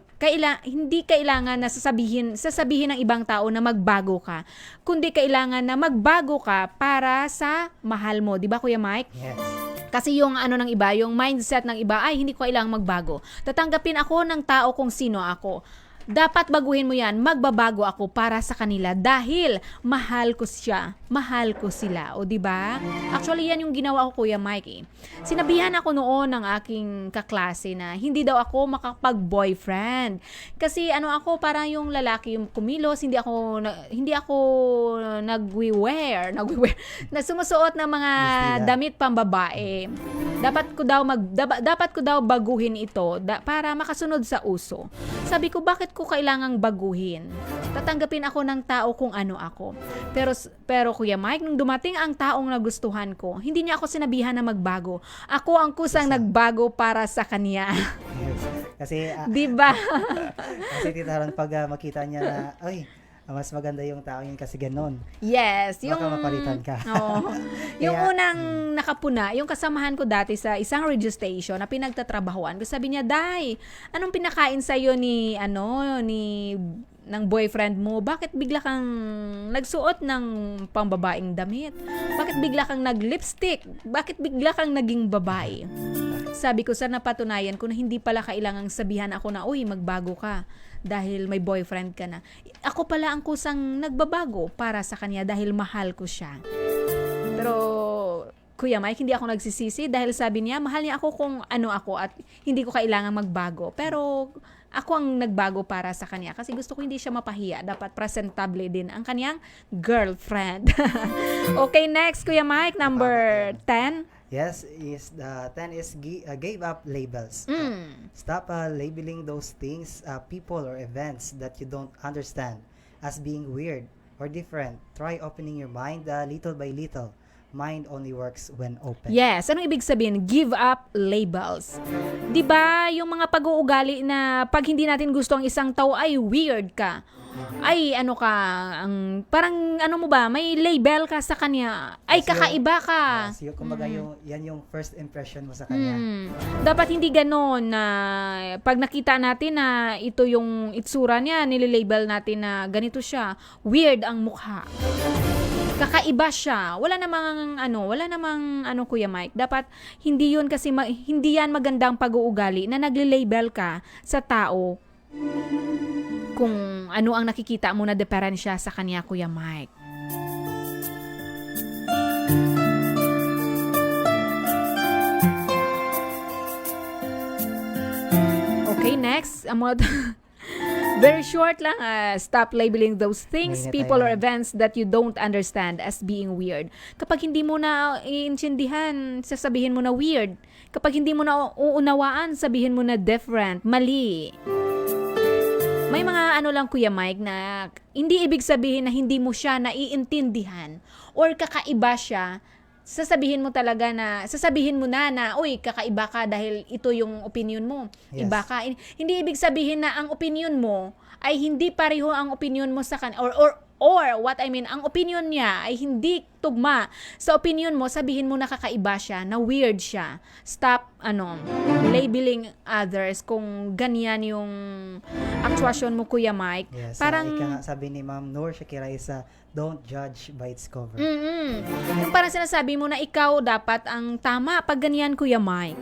hindi kailangan na sasabihin ng ibang tao na magbago ka, kundi kailangan na magbago ka para sa mahal mo. Di ba, Kuya Mike? Yes. Kasi yung ng iba, yung mindset ng iba, ay hindi ko kailangang magbago. Tatanggapin ako ng tao kung sino ako. Dapat baguhin mo yan, magbabago ako para sa kanila dahil mahal ko siya, mahal ko sila. O diba? Actually, yan yung ginawa ko, Kuya Mike. Sinabihan ako noon ng aking kaklase na hindi daw ako makapag-boyfriend. Kasi ako, parang yung lalaki yung kumilos, hindi ako nagwi-wear, na sumusuot ng mga damit pambabae. Dapat ko daw baguhin ito para makasunod sa uso. Sabi ko, bakit ko kailangang baguhin? Tatanggapin ako ng tao kung ano ako. Pero Kuya Mike, nung dumating ang taong nagustuhan ko, hindi niya ako sinabihan na magbago. Ako ang kusang nagbago para sa kanya. Yes. Kasi Diba? kasi Tita Ron, pag makita niya na mas maganda yung tao yun kasi ganon. Yes. Baka mapalitan ka. Oo. Yung Kaya, unang nakapuna, yung kasamahan ko dati sa isang radio station na pinagtatrabahuan, sabi niya, Day, anong pinakain sa'yo ng boyfriend mo? Bakit bigla kang nagsuot ng pambabaeng damit? Bakit bigla kang nag-lipstick? Bakit bigla kang naging babae? Sabi ko, sa napatunayan ko na hindi pala kailangang sabihan ako na, uy, magbago ka dahil may boyfriend ka na. Ako pala ang kusang nagbabago para sa kanya dahil mahal ko siya. Pero, Kuya Mike, hindi ako nagsisisi dahil sabi niya, mahal niya ako kung ano ako at hindi ko kailangang magbago. Pero, ako ang nagbago para sa kanya kasi gusto ko hindi siya mapahiya. Dapat presentable din ang kanyang girlfriend. Okay, next, Kuya Mike, number 10. Yes, is the 10 is gave up labels. Stop labeling those things, people or events that you don't understand as being weird or different. Try opening your mind little by little. mind only works when open. Yes, anong ibig sabihin? Give up labels. 'Di ba yung mga pag-uugali na pag hindi natin gusto ang isang tao ay weird ka. Ay ano ka, parang ano mo ba, may label ka sa kanya. Ay Yes, kakaiba ka. Yes, kumbaga yan yung first impression mo sa kanya. Dapat hindi ganon na pag nakita natin na ito yung itsura niya, nililabel natin na ganito siya. Weird ang mukha. Kakaiba siya. Wala namang Kuya Mike. Dapat hindi yun kasi hindi yan magandang pag-uugali na nagle-label ka sa tao kung ano ang nakikita mo na diferensya sa kanya, Kuya Mike. Okay, next. Very short lang. Stop labeling those things, Mainit people, or tayo. events that you don't understand as being weird. Kapag hindi mo na iintindihan, sasabihin mo na weird. Kapag hindi mo na uunawaan, sabihin mo na different, mali. May mga lang, Kuya Mike, na hindi ibig sabihin na hindi mo siya naiintindihan or kakaiba siya. Sasabihin mo na, uy, kakaiba ka dahil ito yung opinion mo. Yes. Iba ka. Hindi ibig sabihin na ang opinion mo ay hindi pareho ang opinion mo sa kanya. Or what I mean, ang opinion niya ay hindi tugma sa opinion mo, sabihin mo na kakaiba siya, na weird siya. Stop, labeling others kung ganyan yung actuasyon mo, Kuya Mike. Yes, Parang, ika nga sabi ni Ma'am Noor Shakira is don't judge by its cover. yung parang sinasabi mo na ikaw dapat ang tama pag ganyan, Kuya Mike.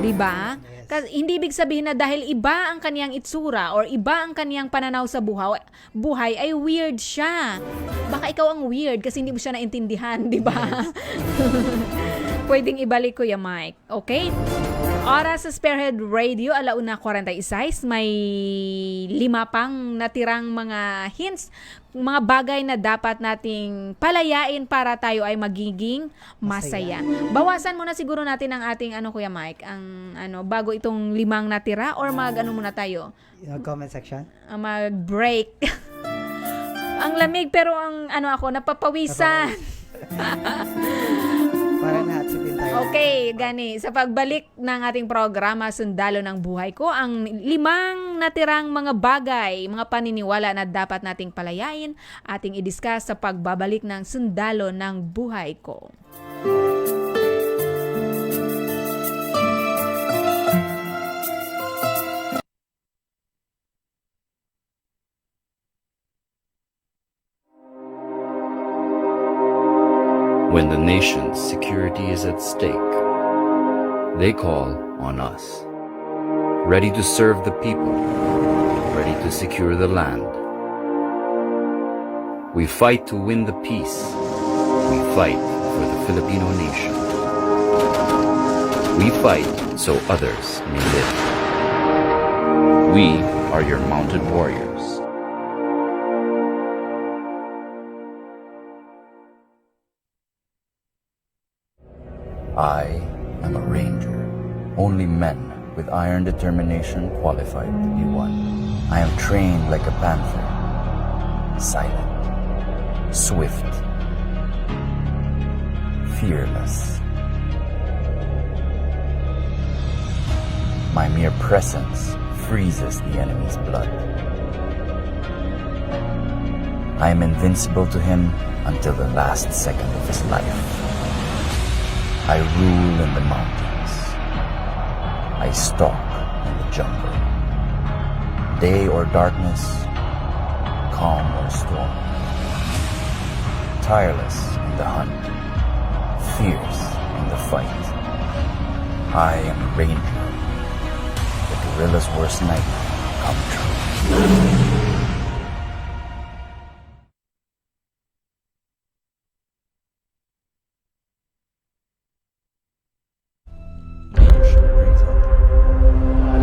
Diba? Yes. Kasi hindi ibig sabihin na dahil iba ang kaniyang itsura or iba ang kaniyang pananaw sa buhay ay weird siya. Baka ikaw ang weird kasi hindi mo siya naintindihan, di ba? Pwedeng ibalik, Kuya Mike. Okay? Oras sa Spearhead Radio, 1:46. May 5 pang natirang mga hints, mga bagay na dapat nating palayain para tayo ay magiging masaya. Bawasan muna siguro natin ang ating Kuya Mike, ang bago itong 5 natira, or muna tayo. Comment section. Mag-break. Ang lamig pero ang ako napapawisan. Parang nahatsipin tayo. Okay, gani. Sa pagbalik ng ating programa, Sundalo ng Buhay Ko, ang 5 natirang mga bagay, mga paniniwala na dapat nating palayain, ating i-discuss sa pagbabalik ng Sundalo ng Buhay Ko. When the nation's security is at stake, they call on us. Ready to serve the people, ready to secure the land. We fight to win the peace. We fight for the Filipino nation. We fight so others may live. We are your mounted warriors. I am a ranger. Only men with iron determination qualified to be one. I am trained like a panther. Silent. Swift. Fearless. My mere presence freezes the enemy's blood. I am invincible to him until the last second of his life. I rule in the mountains. I stalk in the jungle. Day or darkness, calm or storm. Tireless in the hunt, fierce in the fight. I am a ranger. The guerrilla's worst nightmare come true.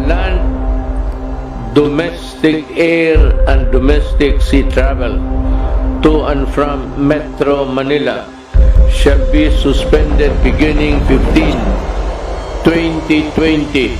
Land, domestic air and domestic sea travel to and from Metro Manila shall be suspended beginning 15/2020.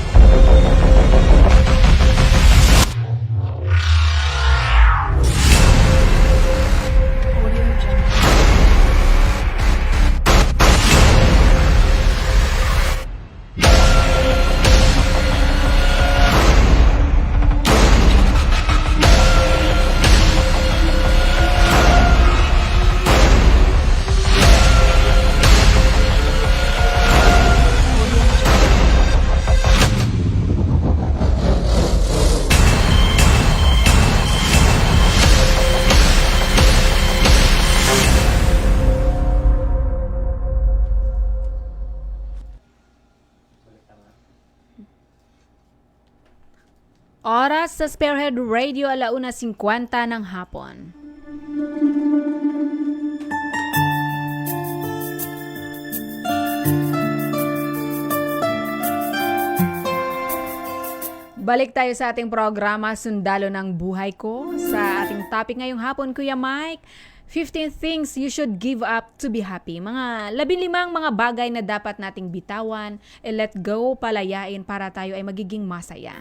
Oras sa Spearhead Radio, 1:50 ng hapon. Balik tayo sa ating programa, Sundalo ng Buhay Ko. Sa ating topic ngayong hapon, Kuya Mike, 15 things you should give up to be happy. Mga 15 mga bagay na dapat nating bitawan, let go, palayain para tayo ay magiging masaya.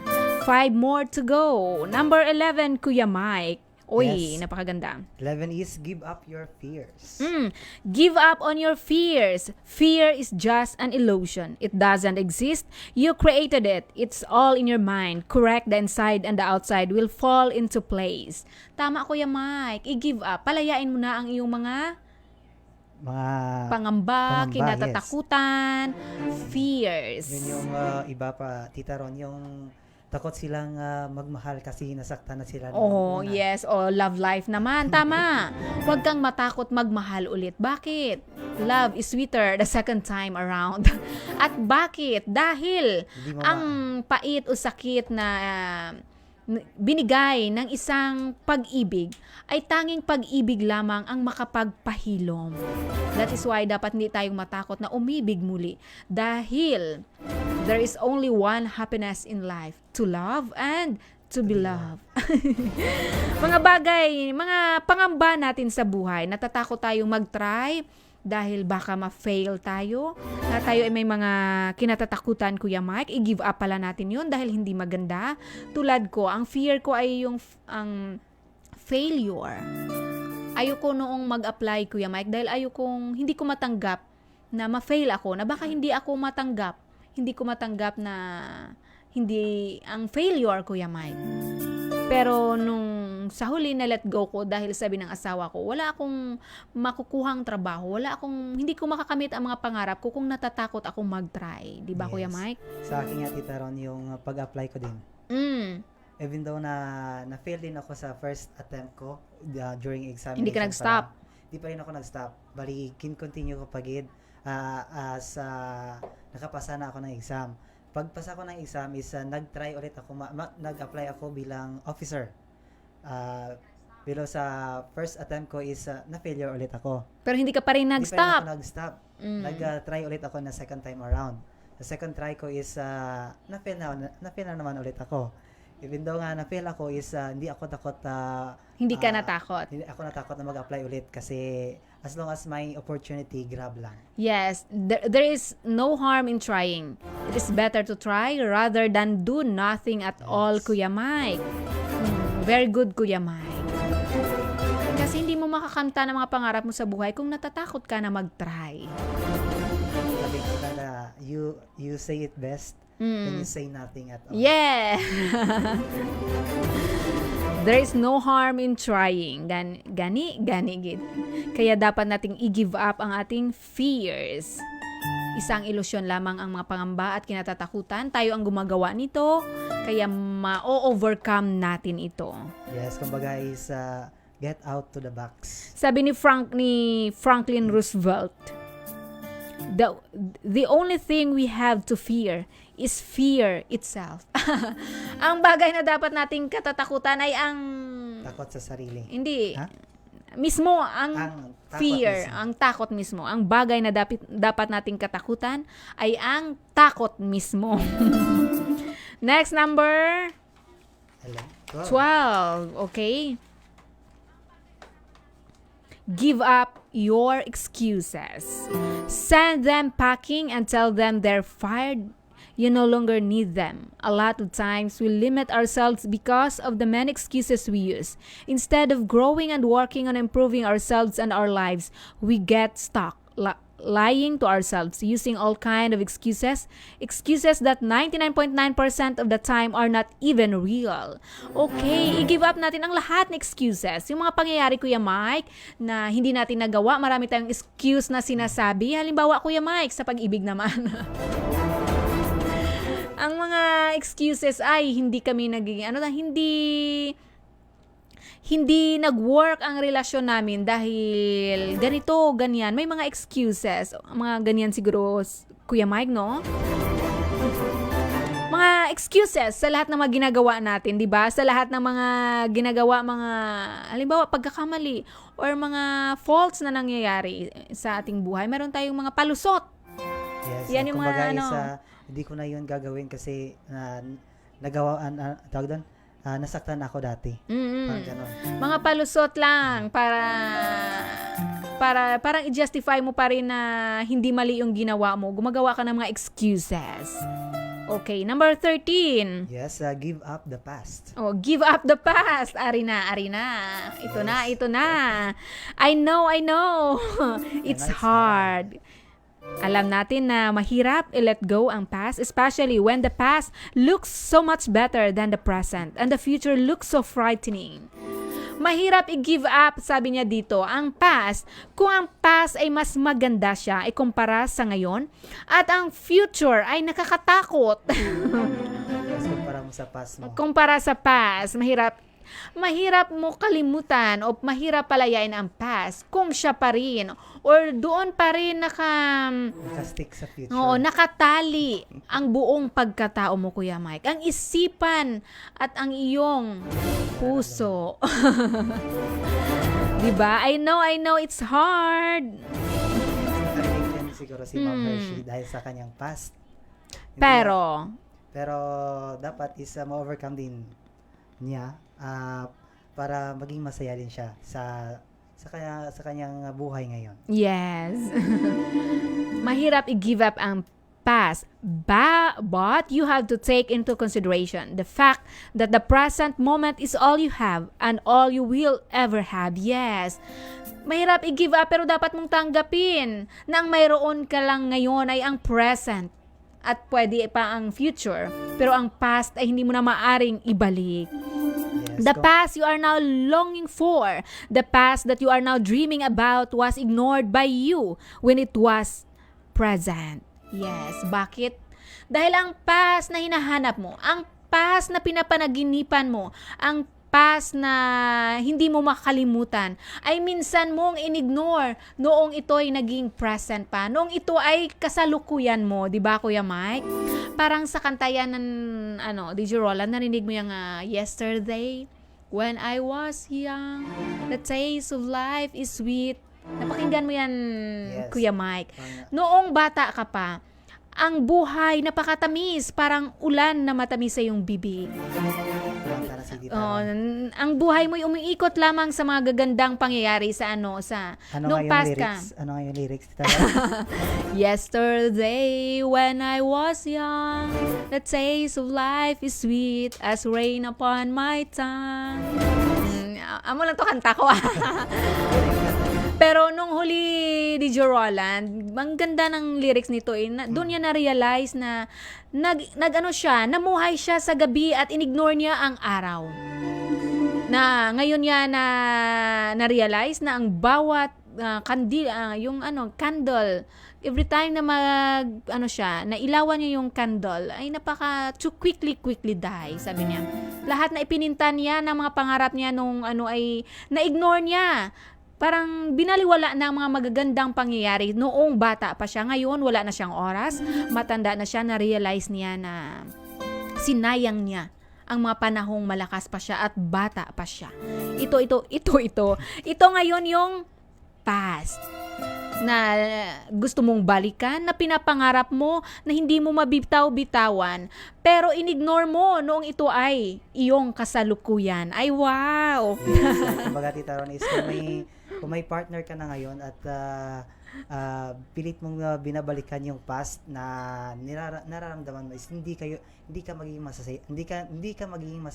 5 more to go. Number 11, Kuya Mike. Uy, Yes. napakaganda. 11 is give up your fears. Give up on your fears. Fear is just an illusion. It doesn't exist. You created it. It's all in your mind. Correct, the inside and the outside will fall into place. Tama, Kuya Mike. I-give up. Palayain mo na ang iyong mga Mga pangamba, yes. kinatatakutan, fears. Yun yung iba pa, Tita Ron, yung takot silang magmahal kasi nasaktan na sila. Oh, nung una. yes. Oh, love life naman. Tama. Huwag kang matakot magmahal ulit. Bakit? Love is sweeter the second time around. At bakit? Dahil Hindi mo ang pait o sakit na binigay ng isang pag-ibig ay tanging pag-ibig lamang ang makapagpahilom. That is why dapat hindi tayong matakot na umibig muli. Dahil there is only one happiness in life, to love and to be loved. Mga bagay, mga pangamba natin sa buhay, natatakot tayong mag-try dahil baka ma-fail tayo, na tayo ay may mga kinatatakutan, Kuya Mike, i-give up pala natin yun dahil hindi maganda. Tulad ko, ang fear ko ay yung ang failure. Ayoko noong mag-apply, Kuya Mike, dahil ayokong hindi ko matanggap na ma-fail ako, na baka hindi ako matanggap. Hindi ko matanggap na hindi ang failure, Kuya Mike. Pero nung sa huli na let go ko dahil sabi ng asawa ko, wala akong makukuhang trabaho, hindi ko makakamit ang mga pangarap ko kung natatakot akong mag-try. Di ba, Yes. Kuya Mike? Sa akin nga, Tita Ron, yung pag-apply ko din. Even though na-fail din ako sa first attempt ko during examination. Hindi ka nag-stop? Hindi pa rin ako nag-stop. Bali, continue ko pagid nakapasa na ako ng exam. Pagpasa ko ng exam is nag-try ulit ako, nag-apply ako bilang officer. Pero sa first attempt ko is na-failure ulit ako. Pero hindi ka pa rin Hindi pa rin nag-stop. ako nag-stop. Nag-try ulit ako na second time around. Sa second try ko is na-fail na naman ulit ako. Even though nga na-fail ako is hindi ako takot Hindi ka natakot. hindi ako natakot na mag-apply ulit kasi as long as may opportunity, grab lang. Yes, there is no harm in trying. It is better to try rather than do nothing at all, Kuya Mike. Very good, Kuya Mike. Kasi hindi mo makakamta ng mga pangarap mo sa buhay kung natatakot ka na mag-try. Sabi ko na you say it best when you say nothing at all. Yeah! There is no harm in trying. Gani, gid. Kaya dapat nating i-give up ang ating fears. Isang ilusyon lamang ang mga pangamba at kinatatakutan. Tayo ang gumagawa nito, kaya ma-overcome natin ito. Yes, kumbaga is get out to the box. Sabi ni Franklin Roosevelt, the only thing we have to fear is fear itself. Ang bagay na dapat nating katatakutan ay ang Takot sa sarili. hindi Ha? mismo ang takot fear, mismo. ang takot mismo. Ang bagay na dapat nating katakutan ay ang takot mismo. Next, number 12. Okay? Give up your excuses. Send them packing and tell them they're fired. You no longer need them. A lot of times we limit ourselves because of the many excuses we use. Instead of growing and working on improving ourselves and our lives, we get stuck lying to ourselves, using all kind of excuses that 99.9% of the time are not even real. Okay, i-give up natin ang lahat ng excuses. Yung mga pangyayari, Kuya Mike, na hindi natin nagawa, marami tayong excuse na sinasabi. Halimbawa, Kuya Mike, sa pag-ibig naman. Ang mga excuses ay hindi kami naging hindi nag-work ang relasyon namin dahil ganito, ganyan. May mga excuses. Mga ganyan siguro, Kuya Mike, no? Mga excuses sa lahat ng mga ginagawa natin, 'di ba? Sa lahat ng mga ginagawa, mga halimbawa pagkakamali or mga faults na nangyayari sa ating buhay, meron tayong mga palusot. Yes, Yan yung mga kumbaga ano. hindi ko na yun gagawin kasi nagawa, tawag doon, nasaktan ako dati. Parang ganon. Mga palusot lang para parang i-justify mo pa rin na hindi mali yung ginawa mo. Gumagawa ka ng mga excuses. Okay, number 13. Yes, give up the past. Oh, give up the past. Ari na. Ito na. I know. It's it's hard. Alam natin na mahirap i-let go ang past, especially when the past looks so much better than the present and the future looks so frightening. Mahirap i-give up, sabi niya dito, ang past kung ang past ay mas maganda siya ikumpara sa ngayon at ang future ay nakakatakot. Yes, kumpara mo sa past mo. Kumpara sa past, mahirap mo kalimutan o mahirap palayain ang past kung siya pa rin or doon pa rin Nakastick sa future. nakatali ang buong pagkatao mo, Kuya Mike. Ang isipan at ang iyong puso. Diba? I know it's hard. Nakarinig yan siguro si Ma'am Hershey dahil sa kanyang past. Hindi Pero dapat is ma-overcome din niya para maging masaya din siya sa kanyang buhay ngayon. yes. Mahirap i-give up ang past, but you have to take into consideration the fact that the present moment is all you have and all you will ever have. Yes. Mahirap i-give up pero dapat mong tanggapin na ang mayroon ka lang ngayon ay ang present at pwede pa ang future pero ang past ay hindi mo na maaring ibalik. Yes, The past you are now longing for, the past that you are now dreaming about was ignored by you when it was present. Yes, bakit? Dahil ang past na hinahanap mo, ang past na pinapanaginipan mo, ang past na hindi mo makalimutan, ay minsan mong in-ignore noong ito ay naging present pa, noong ito ay kasalukuyan mo, di ba Kuya Mike? Parang sa kantayan ng DJ Roland, narinig mo yung yesterday, when I was young, the taste of life is sweet. Napakinggan mo yan, Yes. Kuya Mike. Noong bata ka pa, ang buhay napakatamis, parang ulan na matamis sa iyong bibig. Kumanta na si Tita Oh, Ron. ang buhay mo ay umiikot lamang sa mga gagandang pangyayari sa Ano nung nga yung past ka. lyrics? Ano nga yung lyrics, Tita Ron? Yesterday when I was young, the taste of life is sweet as rain upon my tongue. Amo lang to kanta ko. Pero nung huli ni Joe Roland, ang ganda ng lyrics nito doon niya na-realize na namuhay siya sa gabi at inignore niya ang araw. Na ngayon niya na-realize na ang bawat candle, every time na nailawan niya yung candle, ay quickly die, sabi niya. Lahat na ipininta niya ng mga pangarap niya nung ay na-ignore niya. Parang binaliwala na ang mga magagandang pangyayari noong bata pa siya. Ngayon, wala na siyang oras. Matanda na siya, na-realize niya na sinayang niya ang mga panahong malakas pa siya at bata pa siya. Ito ngayon yung past na gusto mong balikan, na pinapangarap mo, na hindi mo mabitaw-bitawan, pero inignore mo noong ito ay iyong kasalukuyan. Ay, wow! Yes, kumbaga Tita Ron is kung may partner ka na ngayon at pilit mong binabalikan yung past na nararamdaman mo is hindi ka magiging masaya, hindi ka magiging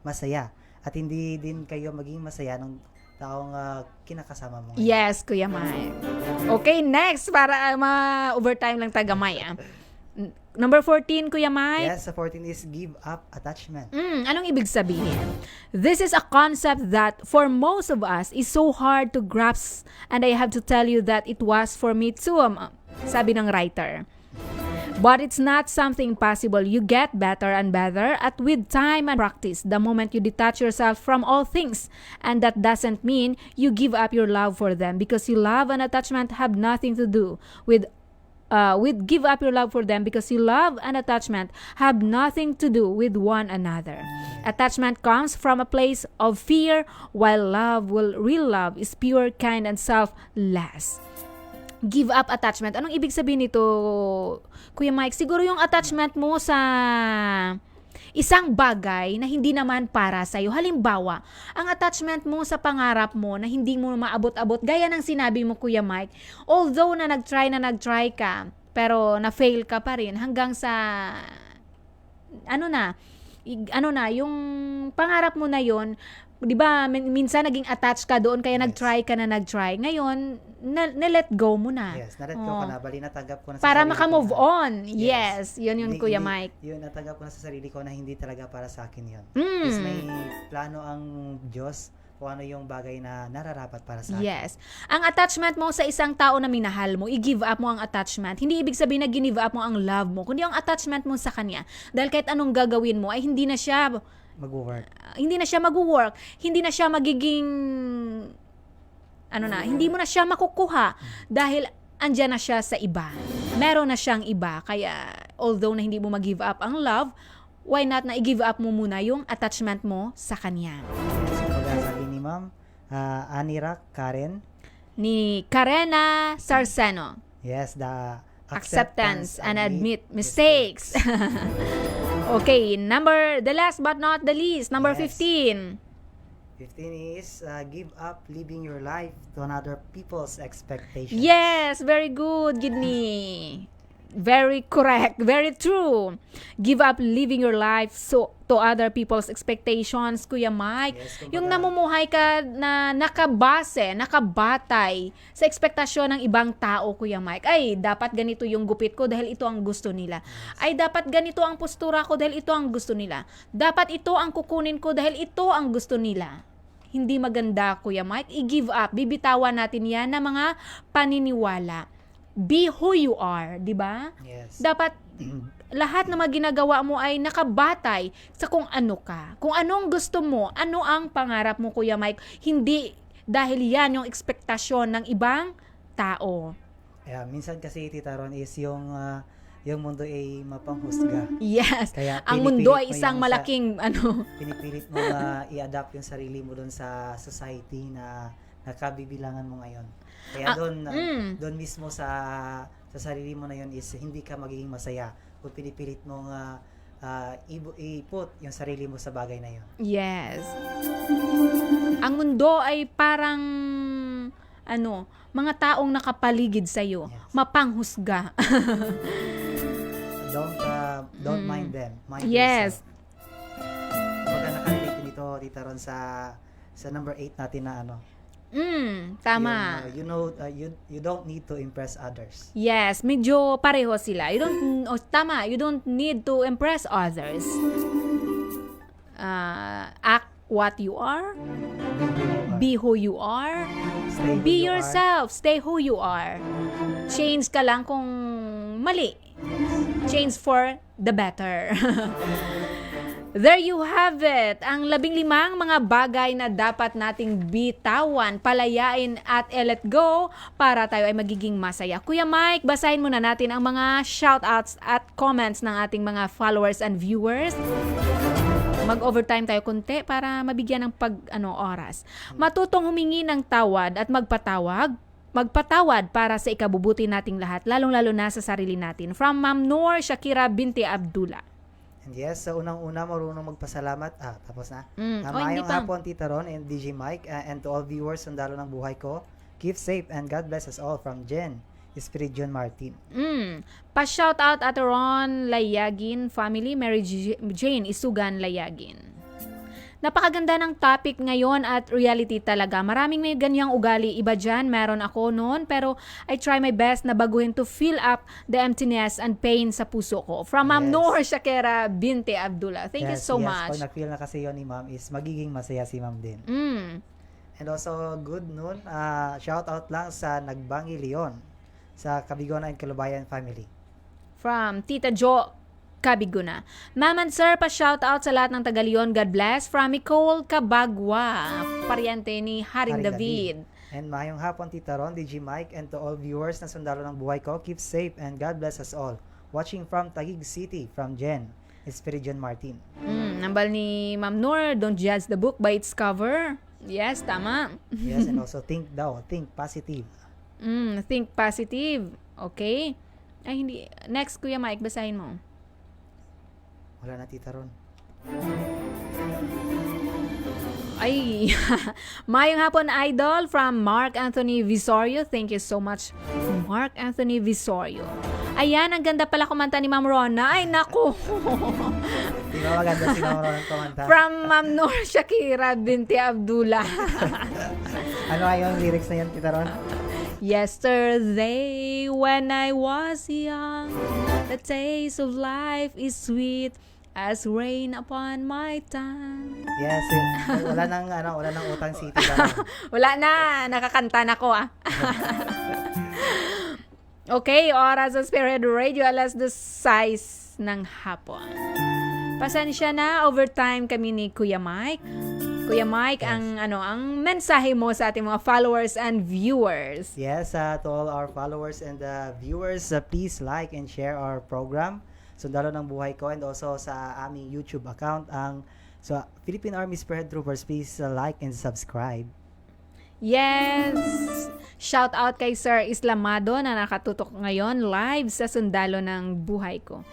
masaya at hindi din kayo magiging masaya ng taong kinakasama mo ngayon. Yes, Kuya May. Okay, next, para ma-overtime lang tagamay. Number 14, Kuya Mike. Yes, sa 14 is give up attachment. Anong ibig sabihin? This is a concept that for most of us is so hard to grasp, and I have to tell you that it was for me too, sabi ng writer. But it's not something impossible. You get better and better at with time and practice. The moment you detach yourself from all things, and that doesn't mean you give up your love for them, because you love and attachment have nothing to do with give up your love for them, because you love and attachment have nothing to do with one another. Attachment comes from a place of fear, while real love is pure, kind, and selfless. Give up attachment. Anong ibig sabihin nito, Kuya Mike? Siguro yung attachment mo sa isang bagay na hindi naman para sa'yo. Halimbawa, ang attachment mo sa pangarap mo na hindi mo maabot-abot, gaya ng sinabi mo, Kuya Mike, although na nag-try ka, pero na-fail ka pa rin hanggang sa, yung pangarap mo na yon, di ba, minsan naging attached ka doon, kaya nag-try. Ngayon, na-let go mo na. Yes, na-let go ko na. Bali, natanggap ko na sa Para sarili maka-move ko na. on. Yes, yun Kuya Mike. Yun, natanggap ko na sa sarili ko na hindi talaga para sa akin yun. Mm. Yes, may plano ang Diyos kung ano yung bagay na nararapat para sa akin. Yes. Ang attachment mo sa isang tao na minahal mo, i-give up mo ang attachment. Hindi ibig sabihin na give up mo ang love mo, kundi ang attachment mo sa kanya. Dahil kahit anong gagawin mo, ay hindi na siya Mag-work. hindi na siya mag-work, hindi na siya magiging hindi mo na siya makukuha dahil andyan na siya sa iba. Meron na siyang iba. Kaya although na hindi mo mag-give up ang love, why not na i-give up mo muna yung attachment mo sa kanya. So, sabi ni Ma'am, Anira Karen. Ni Karena Sarceno. Yes, the Acceptance and admit mistakes. Okay, the last but not the least, number Yes. 15. 15 is give up living your life to another people's expectations. Yes, very good, Gidney. Very correct, very true. Give up living your life to other people's expectations, Kuya Mike. Yes, kumbaga, Yung namumuhay ka na nakabatay sa ekspektasyon ng ibang tao, Kuya Mike. Ay, dapat ganito yung gupit ko dahil ito ang gusto nila. Ay, dapat ganito ang postura ko dahil ito ang gusto nila. Dapat ito ang kukunin ko dahil ito ang gusto nila. Hindi maganda, Kuya Mike. I-give up. Bibitawan natin yan na mga paniniwala. Be who you are, di ba? Yes. Dapat lahat ng mga ginagawa mo ay nakabatay sa kung ano ka. Kung anong gusto mo, ano ang pangarap mo, Kuya Mike. Hindi dahil yan yung ekspektasyon ng ibang tao. Minsan kasi, Tita Ron, is yung mundo ay mapanghusga. Yes. Kaya Ang mundo ay pinipilit mo isang yung malaking pinipilit mo i-adapt yung sarili mo doon sa society na nakabibilangan mo ngayon. Kaya doon mismo sa sarili mo na yun is hindi ka magiging masaya kung pinipilit mong i-put yung sarili mo sa bagay na yun. Yes. Ang mundo ay parang mga taong nakapaligid sa iyo, Yes. mapanghusga. Don't mind them. Mind Yes. yourself. Pagka nakarelate nito, Tita Ron, sa number 8 natin na Tama. you don't need to impress others. Yes, medyo pareho sila. You don't need to impress others. Act what you are. Be who you are. Stay who Be you yourself. Stay who you are. Change ka lang kung mali. Change for the better. There you have it, ang 15 mga bagay na dapat nating bitawan, palayain at let go para tayo ay magiging masaya. Kuya Mike, basahin muna natin ang mga shoutouts at comments ng ating mga followers and viewers. Mag-overtime tayo konti para mabigyan ng oras. Matutong humingi ng tawad at magpatawad para sa ikabubuti nating lahat, lalong-lalo na sa sarili natin. From Ma'am Noor Shakira binti Abdullah. And yes, sa unang-una, marunong magpasalamat. Tapos na. Hindi Maayong pa. hapon, Tita Ron and DJ Mike, and to all viewers ng Dalo ng Buhay Ko. Keep safe and God bless us all from Jen, Spirit John Martin. Pa-shoutout at Ron Layagin family, Mary Jane Isugan Layagin. Napakaganda ng topic ngayon at reality talaga. Maraming may ganyang ugali. Iba dyan, meron ako noon. Pero I try my best na baguhin to fill up the emptiness and pain sa puso ko. From Ma'am Yes. Noor Shakira binti Abdullah. Thank you so much. Pag na-feel na kasi yun ni Ma'am is magiging masaya si Ma'am din. And also, good noon. Shout out lang sa Nagbangi Leon sa Cabigona and Calabayan family. From Tita Jo Cabiguna. Ma'am and sir, pa-shoutout sa lahat ng taga Leon. God bless. From Nicole Cabagua, paryente ni Haring Haring David. And mayong hapon, Tita Ron, DJ Mike, and to all viewers na Sundalo ng Buhay Ko, keep safe and God bless us all. Watching from Taguig City, from Jen, Espiridion Martin. Nambal ni Ma'am Noor, don't judge the book by its cover. Yes, tama. Yes, and also think positive. Think positive. Okay. Ay, hindi. Next, Kuya Mike, basahin mo. Wala na, Tita Ron. Ay, mayong hapon, Idol, from Mark Anthony Visorio. Thank you so much, Mark Anthony Visorio. Ayan, ang ganda pala kumanta ni Ma'am Rona. Ay, naku. Di ba maganda si Ma'am Ron ang kumanta? From Ma'am Noor Shakira binti Abdullah. Ano ay yung lyrics na yan, Tita Ron? Yesterday, when I was young, the taste of life is sweet as rain upon my tongue. Yes, wala nang utang si Tita Ron. Wala na, nakakanta na ko Okay, oras sa Spirit Radio, alas 2:06 ng hapon. Pasensya na, overtime kami ni Kuya Mike. Kuya Mike, ang mensahe mo sa ating mga followers and viewers. Yes, to all our followers and viewers, please like and share our program, Sundalo ng Buhay Ko, and also sa aming YouTube account, so Philippine Army Spearhead Troopers, please like and subscribe. Yes! Shout out kay Sir Islamado na nakatutok ngayon live sa Sundalo ng Buhay Ko.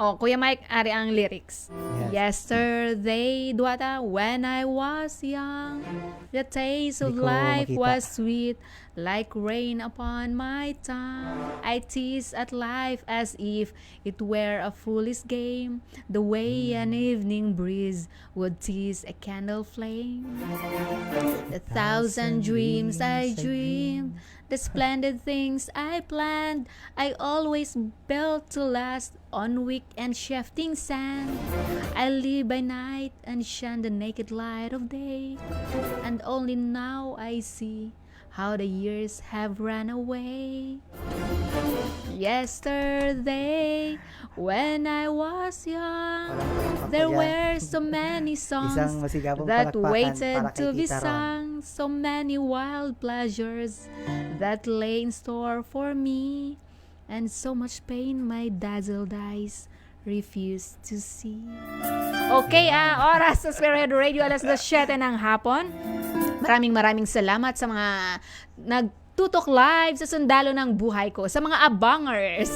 Kuya Mike, ari ang lyrics. Yes. Yesterday, duwata, when I was young, the taste of Hindi ko life makita. was sweet, like rain upon my tongue. I teased at life as if it were a foolish game, the way an evening breeze would tease a candle flame. The thousand dreams I dreamed, the splendid things I planned, I always built to last on weak and shifting sand. I live by night and shun the naked light of day, and only now I see how the years have run away. Yesterday, when I was young, there were so many songs Isang masigabong that palakpakan waited para kay to be Tita Ron. sung, so many wild pleasures that lay in store for me, and so much pain my dazzled eyes refuse to see. Okay, oras sa Spirit Radio, alas 7 ng hapon. Maraming salamat sa mga nagtutok live sa Sundalo ng Buhay Ko, sa mga abangers.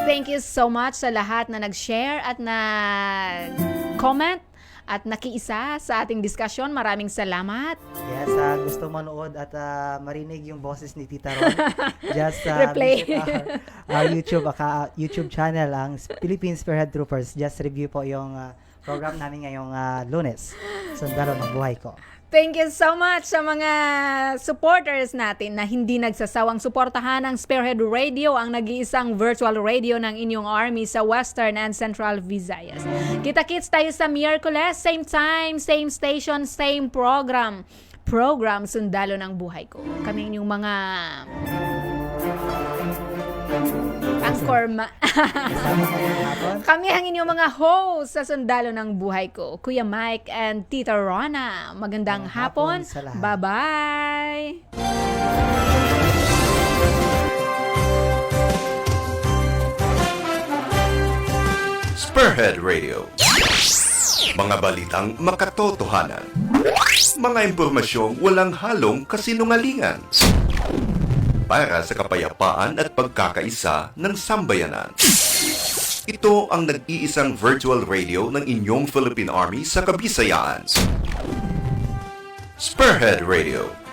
Thank you so much sa lahat na nag-share at nag-comment at nakiisa sa ating diskusyon. Maraming salamat. Yes, gusto manood at marinig yung boses ni Tita Ron, just Replay. visit our YouTube channel, ang Philippine Spearhead Troopers. Just review po yung program namin ngayong Lunes, Sundalo ng Buhay Ko. Thank you so much sa mga supporters natin na hindi nagsasawang suportahan ang Spearhead Radio, ang nag-iisang virtual radio ng inyong army sa Western and Central Visayas. Kita-kits tayo sa Miyerkules, same time, same station, same program. Program Sundalo ng Buhay Ko. Kami inyong mga Kami ang inyong mga host sa Sundalo ng Buhay Ko, Kuya Mike and Tita Rona. Magandang hapon. Sa lahat. Bye-bye. Spearhead Radio. Mga balitang makatotohanan. Mga impormasyong walang halong kasinungalingan. Para sa kapayapaan at pagkakaisa ng sambayanan. Ito ang nag-iisang virtual radio ng inyong Philippine Army sa Kabisayaan. Spearhead Radio.